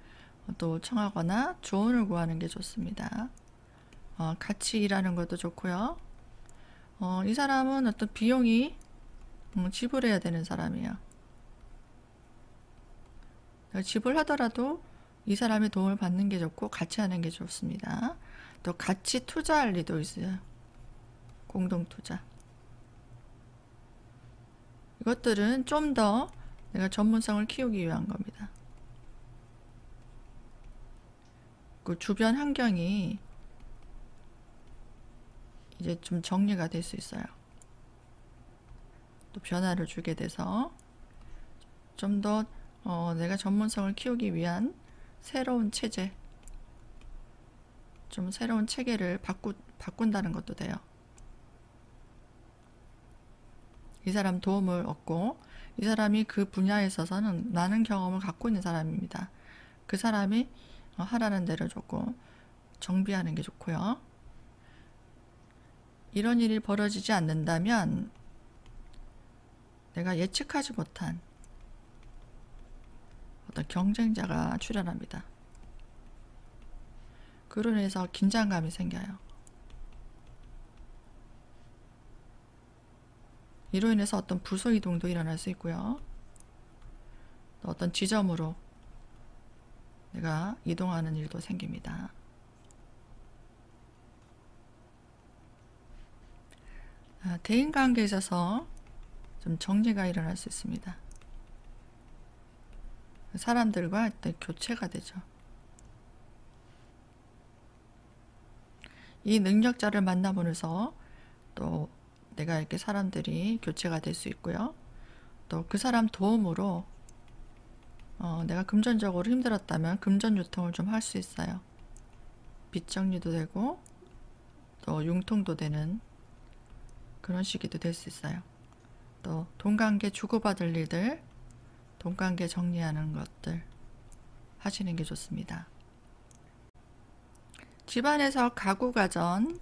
또 청하거나 조언을 구하는 게 좋습니다. 같이 일하는 것도 좋고요. 이 사람은 어떤 비용이 지불해야 되는 사람이에요. 지불하더라도 이 사람의 도움을 받는 게 좋고 같이 하는 게 좋습니다. 또 같이 투자할 일도 있어요. 공동투자. 이것들은 좀 더 내가 전문성을 키우기 위한 겁니다. 그 주변 환경이 이제 좀 정리가 될 수 있어요. 또 변화를 주게 돼서 좀 더 내가 전문성을 키우기 위한 새로운 체제, 좀 새로운 체계를 바꾼다는 것도 돼요. 이 사람 도움을 얻고, 이 사람이 그 분야에 있어서는 많은 경험을 갖고 있는 사람입니다. 그 사람이 하라는 대로 조금 정비하는 게 좋고요. 이런 일이 벌어지지 않는다면 내가 예측하지 못한 어떤 경쟁자가 출현합니다. 그로 인해서 긴장감이 생겨요. 이로 인해서 어떤 부서 이동도 일어날 수 있고요. 또 어떤 지점으로 내가 이동하는 일도 생깁니다. 대인관계에 있어서 좀 정리가 일어날 수 있습니다. 사람들과 어떤 교체가 되죠. 이 능력자를 만나보면서 또 내가 이렇게 사람들이 교체가 될 수 있고요. 또 그 사람 도움으로 내가 금전적으로 힘들었다면 금전 유통을 좀 할 수 있어요. 빚 정리도 되고 또 융통도 되는 그런 시기도 될 수 있어요. 또 돈관계 주고받을 일들, 돈관계 정리하는 것들 하시는 게 좋습니다. 집안에서 가구가전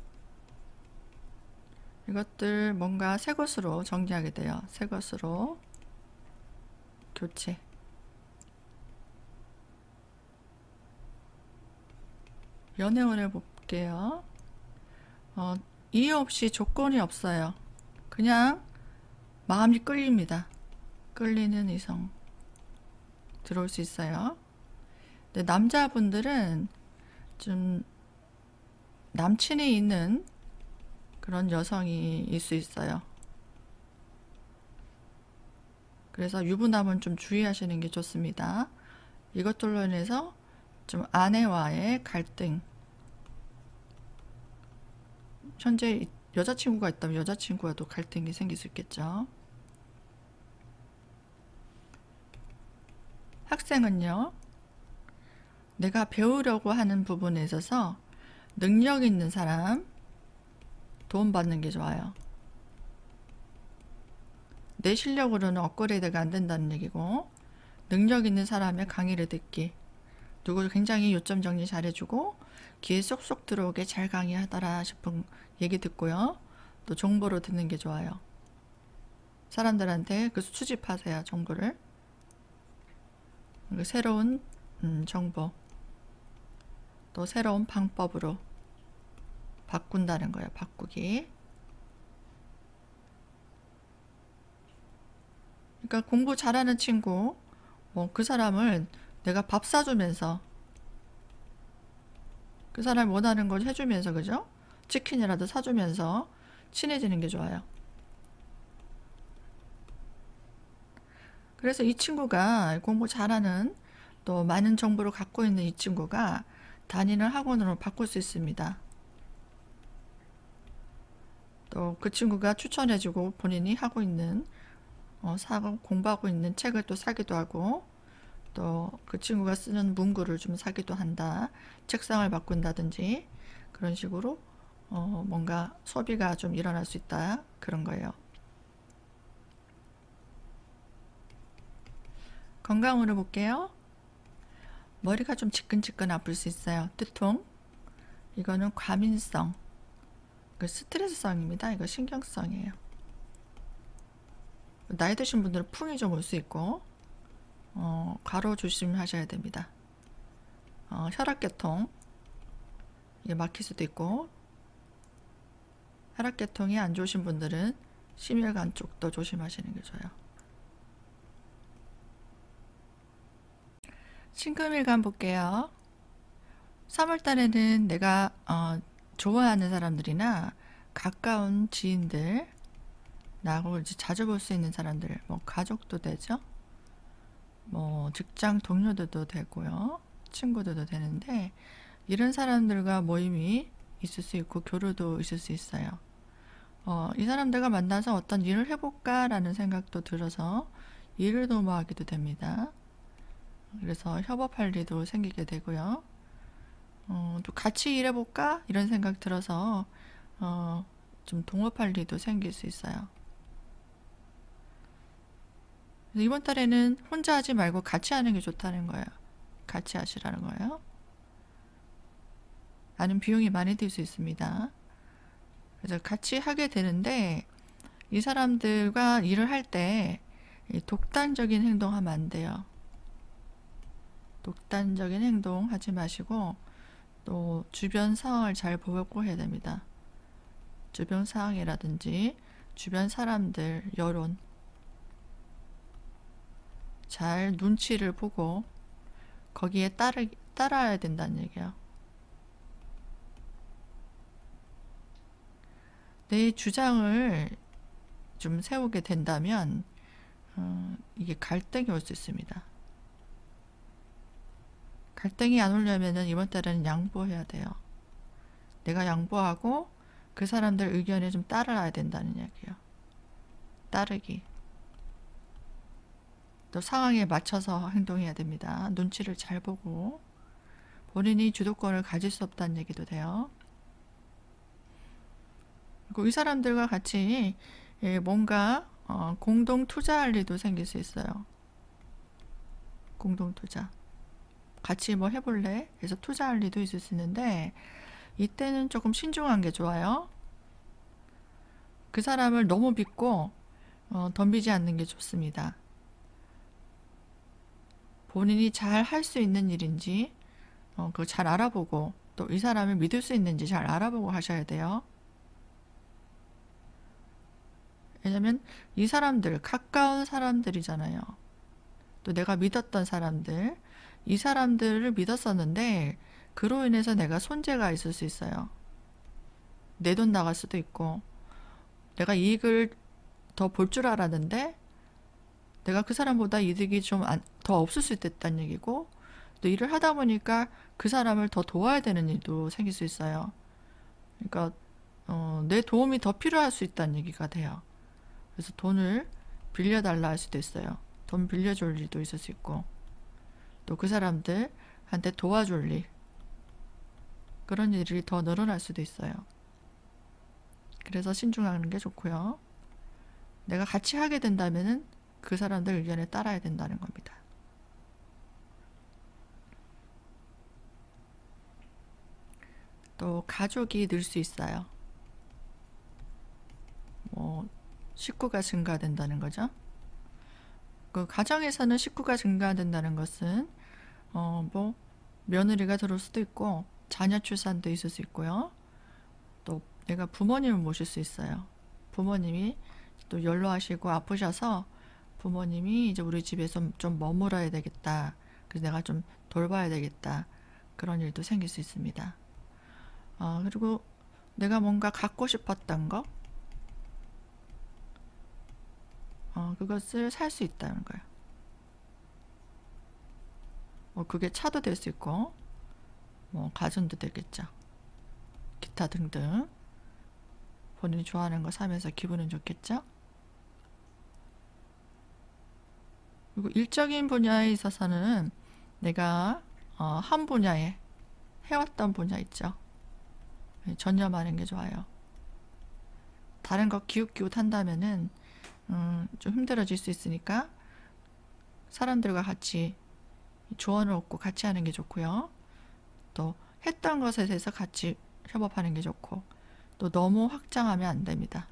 이것들 뭔가 새 것으로 정리하게 돼요. 새 것으로 교체. 연애운을 볼게요. 이유 없이 조건이 없어요. 그냥 마음이 끌립니다. 끌리는 이성 들어올 수 있어요. 근데 남자분들은 좀 남친이 있는 그런 여성이 일 수 있어요. 그래서 유부남은 좀 주의하시는 게 좋습니다. 이것들로 인해서 좀 아내와의 갈등, 현재 여자친구가 있다면 여자친구와도 갈등이 생길 수 있겠죠. 학생은요, 내가 배우려고 하는 부분에 있어서 능력 있는 사람 도움받는 게 좋아요. 내 실력으로는 업그레이드가 안 된다는 얘기고, 능력 있는 사람의 강의를 듣기, 누구 굉장히 요점 정리 잘해주고 귀에 쏙쏙 들어오게 잘 강의하더라 싶은 얘기 듣고요. 또 정보로 듣는 게 좋아요. 사람들한테 그 수집하세요. 정보를. 새로운 정보, 또 새로운 방법으로 바꾼다는 거예요. 바꾸기. 그러니까 공부 잘하는 친구, 그 사람을 내가 밥 사주면서, 그 사람이 원하는 걸 해주면서, 그죠? 치킨이라도 사주면서 친해지는 게 좋아요. 그래서 이 친구가 공부 잘하는 또 많은 정보를 갖고 있는 이 친구가 다니는 학원으로 바꿀 수 있습니다. 또 그 친구가 추천해주고 본인이 하고 있는 공부하고 있는 책을 또 사기도 하고, 또 그 친구가 쓰는 문구를 좀 사기도 한다. 책상을 바꾼다든지 그런 식으로 뭔가 소비가 좀 일어날 수 있다, 그런 거예요. 건강으로 볼게요. 머리가 좀 지끈지끈 아플 수 있어요. 두통. 이거는 과민성, 스트레스성입니다. 이거 신경성이에요. 나이 드신 분들은 풍이 좀 올 수 있고, 과로 조심하셔야 됩니다. 혈압계통, 이게 막힐 수도 있고, 혈압계통이 안 좋으신 분들은 심혈관 쪽도 조심하시는 게 좋아요. 신금일간 볼게요. 3월달에는 내가 좋아하는 사람들이나 가까운 지인들, 나하고 이제 자주 볼 수 있는 사람들, 뭐 가족도 되죠. 뭐 직장 동료들도 되고요. 친구들도 되는데, 이런 사람들과 모임이 있을 수 있고 교류도 있을 수 있어요. 이 사람들과 만나서 어떤 일을 해볼까 라는 생각도 들어서 일을 도모하기도 됩니다. 그래서 협업할 일도 생기게 되고요. 또 같이 일해볼까 이런 생각 들어서 좀 동업할 일도 생길 수 있어요. 이번 달에는 혼자 하지 말고 같이 하는 게 좋다는 거예요. 같이 하시라는 거예요. 아니면 비용이 많이 들 수 있습니다. 그래서 같이 하게 되는데, 이 사람들과 일을 할 때 독단적인 행동하면 안 돼요. 독단적인 행동 하지 마시고, 또 주변 상황을 잘 보고 해야 됩니다. 주변 상황이라든지 주변 사람들 여론 잘 눈치를 보고 거기에 따라야 된다는 얘기예요. 내 주장을 좀 세우게 된다면 이게 갈등이 올 수 있습니다. 갈등이 안 오려면 이번 달에는 양보해야 돼요. 내가 양보하고 그 사람들 의견에 좀 따라야 된다는 얘기예요. 따르기. 또 상황에 맞춰서 행동해야 됩니다. 눈치를 잘 보고 본인이 주도권을 가질 수 없다는 얘기도 돼요. 그리고 이 사람들과 같이 뭔가 공동 투자할 일도 생길 수 있어요. 공동 투자. 같이 뭐 해볼래? 그래서 투자할 일도 있을 수 있는데, 이때는 조금 신중한 게 좋아요. 그 사람을 너무 믿고 덤비지 않는 게 좋습니다. 본인이 잘 할 수 있는 일인지 그걸 잘 알아보고, 또 이 사람을 믿을 수 있는지 잘 알아보고 하셔야 돼요. 왜냐면 이 사람들 가까운 사람들이잖아요. 또 내가 믿었던 사람들, 이 사람들을 믿었었는데 그로 인해서 내가 손재가 있을 수 있어요. 내 돈 나갈 수도 있고, 내가 이익을 더 볼 줄 알았는데 내가 그 사람보다 이득이 좀 더 없을 수 있다는 얘기고, 또 일을 하다 보니까 그 사람을 더 도와야 되는 일도 생길 수 있어요. 그러니까 내 도움이 더 필요할 수 있다는 얘기가 돼요. 그래서 돈을 빌려달라 할 수도 있어요. 돈 빌려줄 일도 있을 수 있고, 또 그 사람들한테 도와줄 일, 그런 일이 더 늘어날 수도 있어요. 그래서 신중하는 게 좋고요. 내가 같이 하게 된다면은 그 사람들 의견에 따라야 된다는 겁니다. 또 가족이 늘 수 있어요. 뭐 식구가 증가된다는 거죠. 그 가정에서는 식구가 증가된다는 것은 뭐 며느리가 들어올 수도 있고, 자녀 출산도 있을 수 있고요. 또 내가 부모님을 모실 수 있어요. 부모님이 또 연로하시고 아프셔서 부모님이 이제 우리 집에서 좀 머물러야 되겠다, 그래서 내가 좀 돌봐야 되겠다, 그런 일도 생길 수 있습니다. 그리고 내가 뭔가 갖고 싶었던 거, 그것을 살 수 있다는 거예요. 그게 차도 될 수 있고 가전도 되겠죠. 기타 등등 본인이 좋아하는 거 사면서 기분은 좋겠죠. 그리고 일적인 분야에 있어서는 내가 한 분야에 해왔던 분야 있죠. 전념하는 게 좋아요. 다른 거 기웃기웃 한다면은 좀 힘들어질 수 있으니까 사람들과 같이 조언을 얻고 같이 하는 게 좋고요. 또 했던 것에 대해서 같이 협업하는 게 좋고, 또 너무 확장하면 안 됩니다.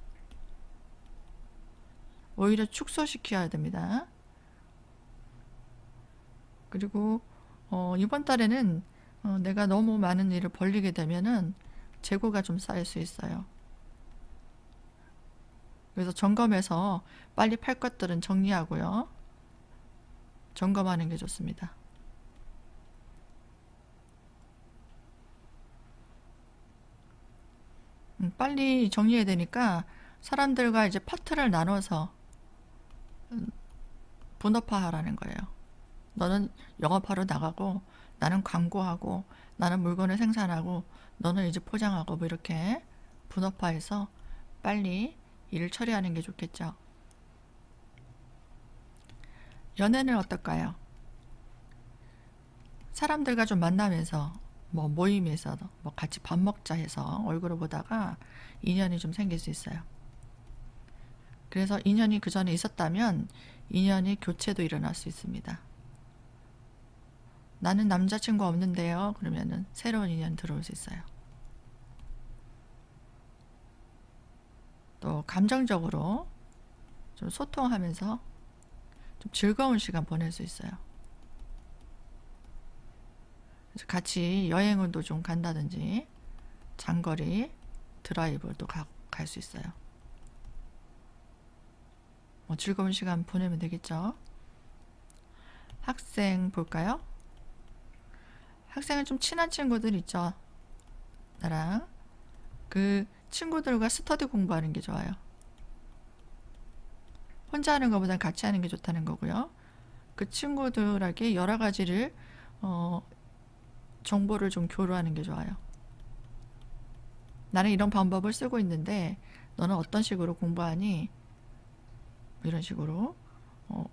오히려 축소시켜야 됩니다. 그리고 이번 달에는 내가 너무 많은 일을 벌리게 되면은 재고가 좀 쌓일 수 있어요. 그래서 점검해서 빨리 팔 것들은 정리하고요. 점검하는 게 좋습니다. 빨리 정리해야 되니까 사람들과 이제 파트를 나눠서 분업화하라는 거예요. 너는 영업하러 나가고, 나는 광고하고, 나는 물건을 생산하고, 너는 이제 포장하고, 뭐 이렇게 분업화해서 빨리 일을 처리하는 게 좋겠죠. 연애는 어떨까요? 사람들과 좀 만나면서 모임에서 같이 밥 먹자 해서 얼굴을 보다가 인연이 좀 생길 수 있어요. 그래서 인연이 그 전에 있었다면 인연이 교체도 일어날 수 있습니다. 나는 남자친구 없는데요. 그러면은 새로운 인연 들어올 수 있어요. 또 감정적으로 좀 소통하면서 좀 즐거운 시간 보낼 수 있어요. 그래서 같이 여행도 좀 간다든지 장거리 드라이브도 갈 수 있어요. 즐거운 시간 보내면 되겠죠. 학생 볼까요? 학생은 좀 친한 친구들 있죠. 나랑 그 친구들과 스터디 공부하는 게 좋아요. 혼자 하는 것보단 같이 하는 게 좋다는 거고요. 그 친구들에게 여러 가지를 정보를 좀 교류하는 게 좋아요. 나는 이런 방법을 쓰고 있는데 너는 어떤 식으로 공부하니? 이런 식으로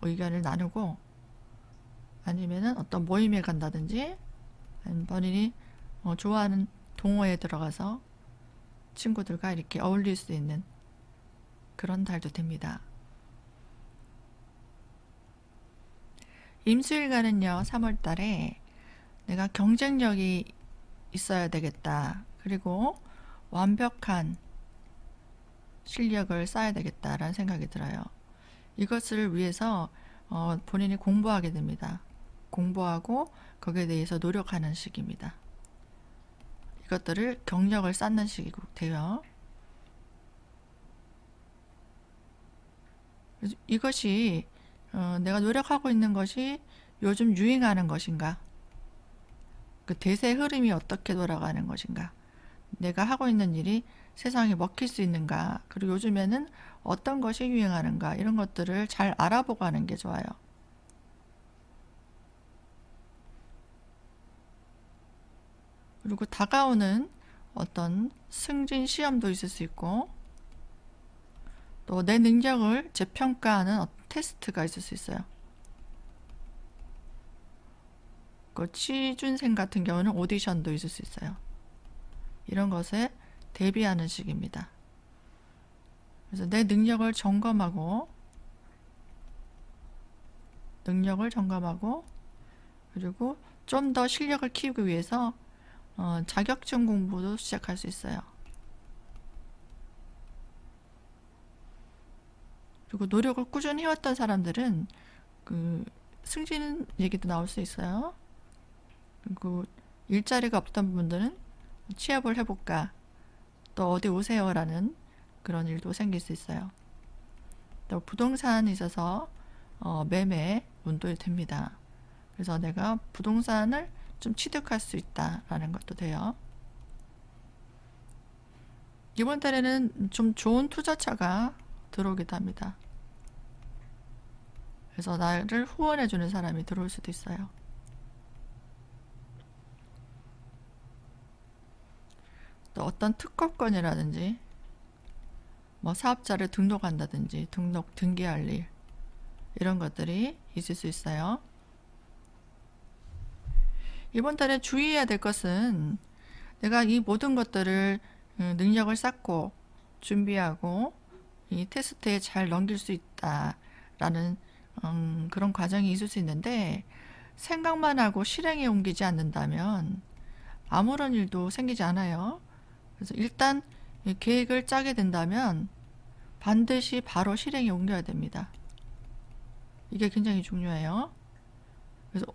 의견을 나누고, 아니면은 어떤 모임에 간다든지, 아니면 본인이 좋아하는 동호회에 들어가서 친구들과 이렇게 어울릴 수 있는 그런 달도 됩니다. 임수일간은요, 3월 달에 내가 경쟁력이 있어야 되겠다. 그리고 완벽한 실력을 쌓아야 되겠다라는 생각이 들어요. 이것을 위해서 본인이 공부하게 됩니다. 공부하고 거기에 대해서 노력하는 시기입니다. 이것들을 경력을 쌓는 시기고 돼요. 이것이 내가 노력하고 있는 것이 요즘 유행하는 것인가? 그 대세 흐름이 어떻게 돌아가는 것인가? 내가 하고 있는 일이 세상에 먹힐 수 있는가? 그리고 요즘에는 어떤 것이 유행하는가? 이런 것들을 잘 알아보고 하는 게 좋아요. 그리고 다가오는 어떤 승진 시험도 있을 수 있고, 또 내 능력을 재평가하는 테스트가 있을 수 있어요. 그 취준생 같은 경우는 오디션도 있을 수 있어요. 이런 것에 대비하는 시기입니다. 그래서 내 능력을 점검하고, 그리고 좀 더 실력을 키우기 위해서 자격증 공부도 시작할 수 있어요. 그리고 노력을 꾸준히 해왔던 사람들은 그 승진 얘기도 나올 수 있어요. 그리고 일자리가 없던 분들은 취업을 해볼까, 또 어디 오세요 라는 그런 일도 생길 수 있어요. 또 부동산에 있어서 매매 운도 됩니다. 그래서 내가 부동산을 좀 취득할 수 있다라는 것도 돼요. 이번 달에는 좀 좋은 투자처가 들어오기도 합니다. 그래서 나를 후원해주는 사람이 들어올 수도 있어요. 또 어떤 특허권이라든지 뭐 사업자를 등록한다든지 등기할 일, 이런 것들이 있을 수 있어요. 이번 달에 주의해야 될 것은 내가 이 모든 것들을 능력을 쌓고 준비하고 이 테스트에 잘 넘길 수 있다라는 그런 과정이 있을 수 있는데, 생각만 하고 실행에 옮기지 않는다면 아무런 일도 생기지 않아요. 그래서 일단 이 계획을 짜게 된다면 반드시 바로 실행에 옮겨야 됩니다. 이게 굉장히 중요해요. 그래서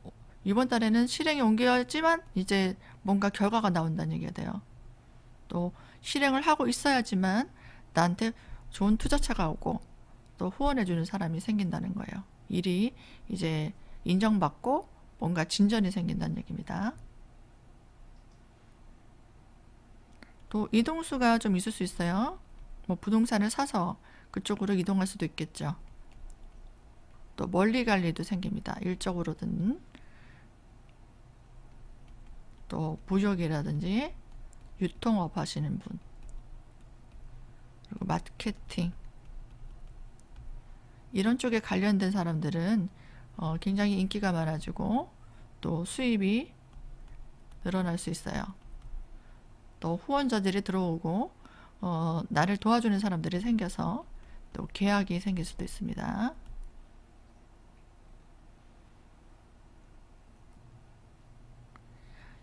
이번 달에는 실행에 옮겨야지만 이제 뭔가 결과가 나온다는 얘기가 돼요. 또 실행을 하고 있어야지만 나한테 좋은 투자차가 오고 또 후원해주는 사람이 생긴다는 거예요. 일이 이제 인정받고 뭔가 진전이 생긴다는 얘기입니다. 또 이동수가 좀 있을 수 있어요. 뭐 부동산을 사서 그쪽으로 이동할 수도 있겠죠. 또 멀리 갈 일도 생깁니다. 일적으로든 또 무역이라든지 유통업 하시는 분, 그리고 마케팅, 이런 쪽에 관련된 사람들은 굉장히 인기가 많아지고 또 수입이 늘어날 수 있어요. 또 후원자들이 들어오고 나를 도와주는 사람들이 생겨서 또 계약이 생길 수도 있습니다.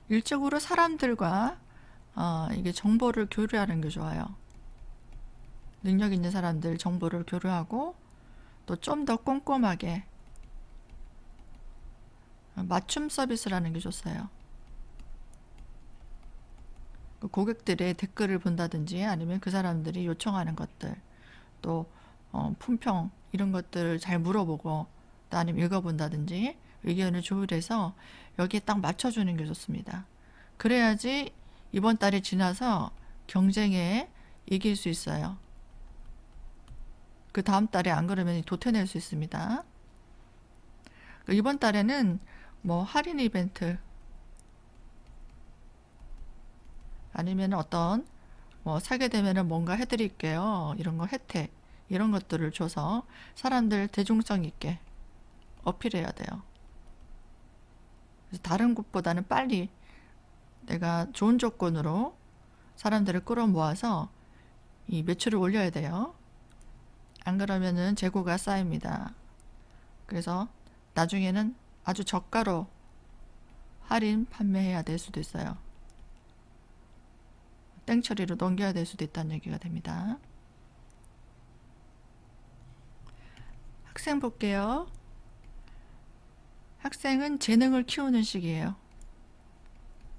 일적으로 사람들과 이게 정보를 교류하는 게 좋아요. 능력 있는 사람들 정보를 교류하고 또 좀 더 꼼꼼하게 맞춤 서비스라는 게 좋어요. 고객들의 댓글을 본다든지 아니면 그 사람들이 요청하는 것들, 또 품평 이런 것들을 잘 물어보고 또 아니면 읽어본다든지 의견을 조율해서 여기에 딱 맞춰주는 게 좋습니다. 그래야지 이번 달이 지나서 경쟁에 이길 수 있어요. 그 다음 달에 안 그러면 도태낼 수 있습니다. 이번 달에는 뭐 할인 이벤트 아니면 어떤 뭐 사게 되면은 뭔가 해드릴게요, 이런 거 혜택, 이런 것들을 줘서 사람들 대중성 있게 어필해야 돼요. 그래서 다른 곳보다는 빨리 내가 좋은 조건으로 사람들을 끌어모아서 이 매출을 올려야 돼요. 안 그러면은 재고가 쌓입니다. 그래서 나중에는 아주 저가로 할인 판매해야 될 수도 있어요. 땡처리로 넘겨야 될 수도 있다는 얘기가 됩니다. 학생 볼게요. 학생은 재능을 키우는 시기예요.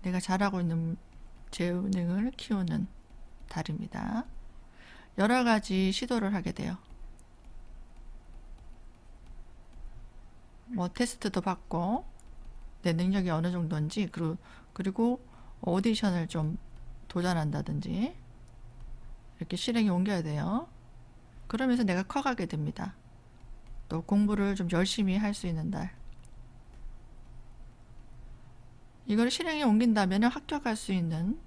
내가 잘하고 있는 재능을 키우는 달입니다. 여러 가지 시도를 하게 돼요. 뭐 테스트도 받고 내 능력이 어느 정도인지, 그리고 오디션을 좀 도전한다든지 이렇게 실행에 옮겨야 돼요. 그러면서 내가 커가게 됩니다. 또 공부를 좀 열심히 할 수 있는 달. 이걸 실행에 옮긴다면 합격할 수 있는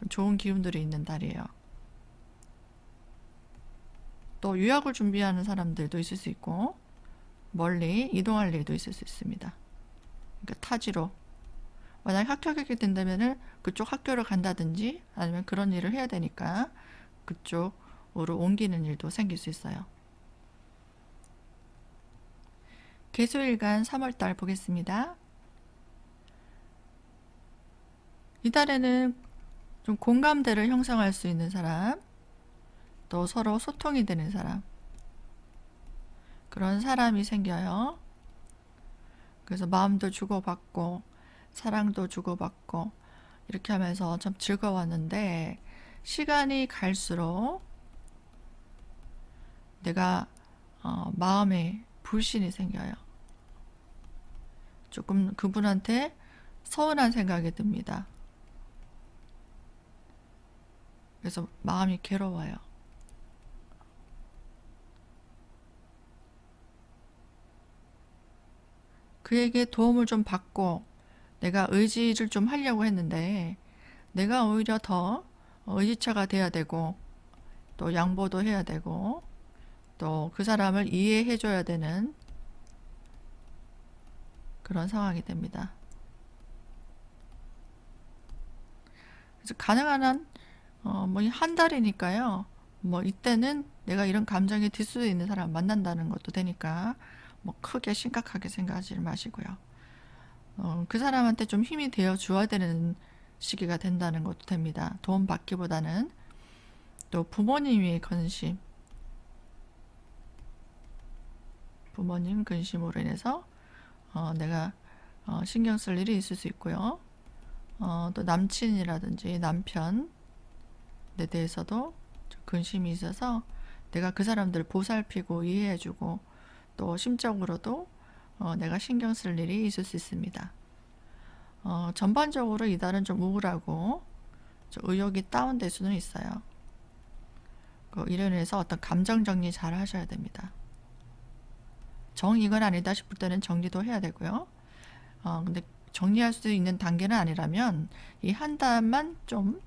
좋은 기운들이 있는 달이에요. 또 유학을 준비하는 사람들도 있을 수 있고 멀리 이동할 일도 있을 수 있습니다. 그러니까 타지로 만약 합격하게 된다면 그쪽 학교를 간다든지 아니면 그런 일을 해야 되니까 그쪽으로 옮기는 일도 생길 수 있어요. 계수일간 3월달 보겠습니다. 이달에는 좀 공감대를 형성할 수 있는 사람, 또 서로 소통이 되는 사람, 그런 사람이 생겨요. 그래서 마음도 주고받고 사랑도 주고받고 이렇게 하면서 좀 즐거웠는데, 시간이 갈수록 내가 마음에 불신이 생겨요. 조금 그분한테 서운한 생각이 듭니다. 그래서 마음이 괴로워요. 그에게 도움을 좀 받고 내가 의지를 좀 하려고 했는데 내가 오히려 더 의지처가 돼야 되고, 또 양보도 해야 되고, 또 그 사람을 이해해 줘야 되는 그런 상황이 됩니다. 그래서 가능한 한 뭐 한 달이니까요. 뭐 이때는 내가 이런 감정이 들 수도 있는 사람 만난다는 것도 되니까 뭐 크게 심각하게 생각하지 마시고요. 그 사람한테 좀 힘이 되어 주어야 되는 시기가 된다는 것도 됩니다. 도움 받기보다는. 또 부모님의 근심, 부모님 근심으로 인해서 내가 신경 쓸 일이 있을 수 있고요. 또 남친이라든지 남편에 대해서도 근심이 있어서 내가 그 사람들을 보살피고 이해해주고 또 심적으로도 내가 신경 쓸 일이 있을 수 있습니다. 전반적으로 이달은 좀 우울하고 좀 의욕이 다운될 수는 있어요. 이로 인해서 어떤 감정 정리 잘 하셔야 됩니다. 정 이건 아니다 싶을 때는 정리도 해야 되고요. 근데 정리할 수 있는 단계는 아니라면 이 한 달만 좀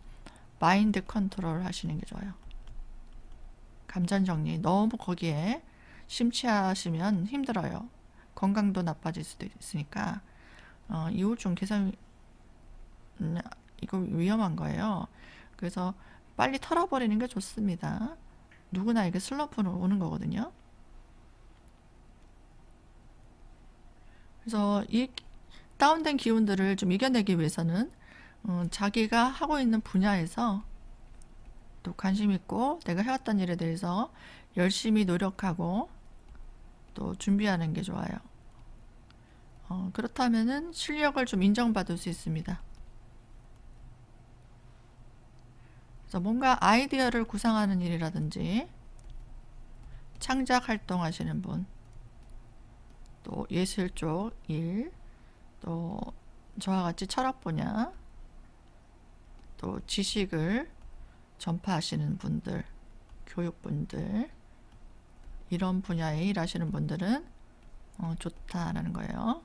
마인드 컨트롤 하시는 게 좋아요. 감정 정리 너무 거기에 심취하시면 힘들어요. 건강도 나빠질 수도 있으니까 이 우울증 개선 이거 위험한 거예요. 그래서 빨리 털어버리는 게 좋습니다. 누구나 이게 슬럼프는 오는 거거든요. 그래서 이 다운된 기운들을 좀 이겨내기 위해서는 자기가 하고 있는 분야에서 또 관심 있고 내가 해왔던 일에 대해서 열심히 노력하고 또 준비하는 게 좋아요. 그렇다면은 실력을 좀 인정받을 수 있습니다. 그래서 뭔가 아이디어를 구상하는 일이라든지 창작 활동 하시는 분, 또 예술 쪽 일, 또 저와 같이 철학 분야, 또 지식을 전파하시는 분들, 교육분들, 이런 분야에 일하시는 분들은 좋다라는 거예요.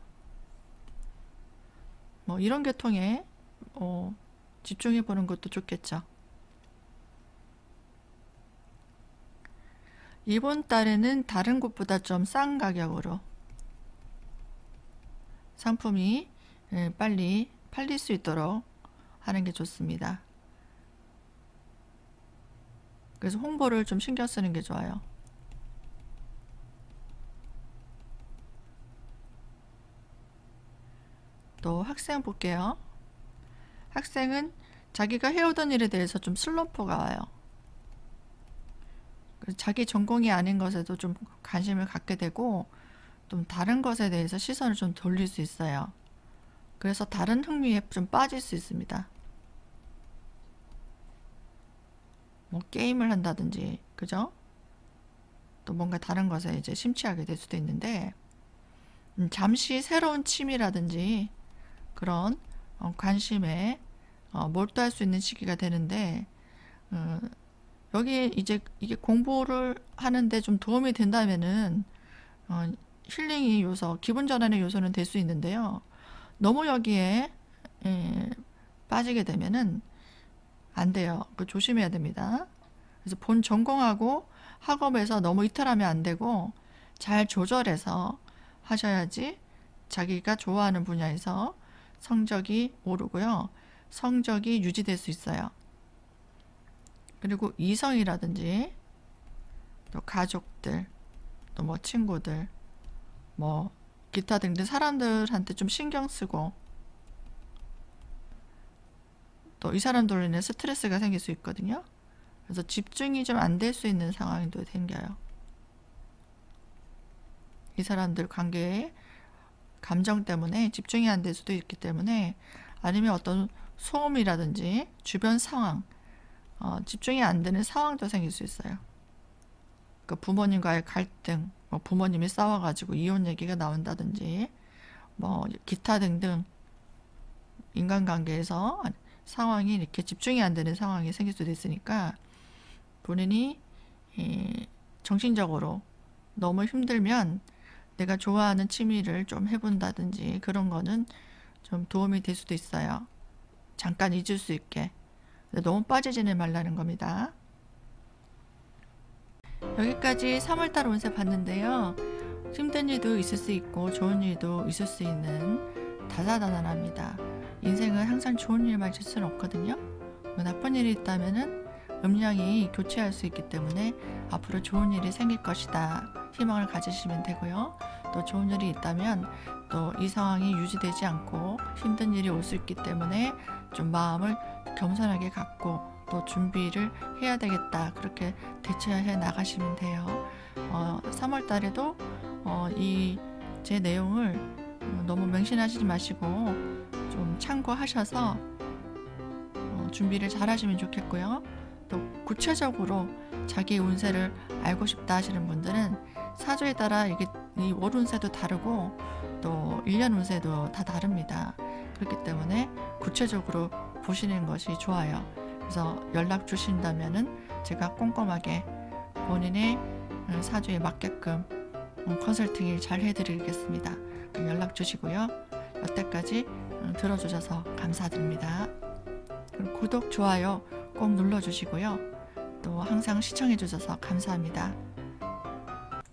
뭐 이런 계통에 집중해 보는 것도 좋겠죠. 이번 달에는 다른 곳보다 좀 싼 가격으로 상품이 빨리 팔릴 수 있도록 하는 게 좋습니다. 그래서 홍보를 좀 신경 쓰는 게 좋아요. 또 학생 볼게요. 학생은 자기가 해오던 일에 대해서 좀 슬럼프가 와요. 자기 전공이 아닌 것에도 좀 관심을 갖게 되고 좀 다른 것에 대해서 시선을 좀 돌릴 수 있어요. 그래서 다른 흥미에 좀 빠질 수 있습니다. 뭐 게임을 한다든지, 그죠? 또 뭔가 다른 것에 이제 심취하게 될 수도 있는데 잠시 새로운 취미라든지 그런 관심에 몰두할 수 있는 시기가 되는데 여기 이제 이게 공부를 하는데 좀 도움이 된다면은 힐링이 요소, 기분 전환의 요소는 될 수 있는데요. 너무 여기에 빠지게 되면은 안 돼요. 조심해야 됩니다. 그래서 본 전공하고 학업에서 너무 이탈하면 안 되고 잘 조절해서 하셔야지 자기가 좋아하는 분야에서 성적이 오르고요. 성적이 유지될 수 있어요. 그리고 이성이라든지 또 가족들, 또 뭐 친구들, 뭐 기타 등등 사람들한테 좀 신경 쓰고 또 이 사람들로 인해 스트레스가 생길 수 있거든요. 그래서 집중이 좀 안 될 수 있는 상황도 생겨요. 이 사람들 관계에 감정 때문에 집중이 안 될 수도 있기 때문에 아니면 어떤 소음이라든지 주변 상황 집중이 안 되는 상황도 생길 수 있어요. 그러니까 부모님과의 갈등, 뭐 부모님이 싸워가지고 이혼 얘기가 나온다든지 뭐 기타 등등 인간관계에서 상황이 이렇게 집중이 안 되는 상황이 생길 수도 있으니까 본인이 정신적으로 너무 힘들면 내가 좋아하는 취미를 좀 해본다든지 그런 거는 좀 도움이 될 수도 있어요. 잠깐 잊을 수 있게. 너무 빠지지는 말라는 겁니다. 여기까지 3월달 운세 봤는데요. 힘든 일도 있을 수 있고 좋은 일도 있을 수 있는 다사다난합니다. 인생은 항상 좋은 일만 있을 수는 없거든요. 뭐 나쁜 일이 있다면은 음량이 교체할 수 있기 때문에 앞으로 좋은 일이 생길 것이다 희망을 가지시면 되고요. 또 좋은 일이 있다면 또 이 상황이 유지되지 않고 힘든 일이 올 수 있기 때문에 좀 마음을 겸손하게 갖고 또 준비를 해야 되겠다, 그렇게 대처해 나가시면 돼요. 3월 달에도 이 제 내용을 너무 맹신하시지 마시고 좀 참고하셔서 준비를 잘 하시면 좋겠고요. 또 구체적으로 자기 운세를 알고 싶다 하시는 분들은 사주에 따라 이게 이 월 운세도 다르고 또 1년 운세도 다 다릅니다. 그렇기 때문에 구체적으로 보시는 것이 좋아요. 그래서 연락 주신다면은 제가 꼼꼼하게 본인의 사주에 맞게끔 컨설팅을 잘 해드리겠습니다. 연락 주시고요. 여태까지 들어주셔서 감사드립니다. 그리고 구독, 좋아요 꼭 눌러주시고요. 또 항상 시청해 주셔서 감사합니다.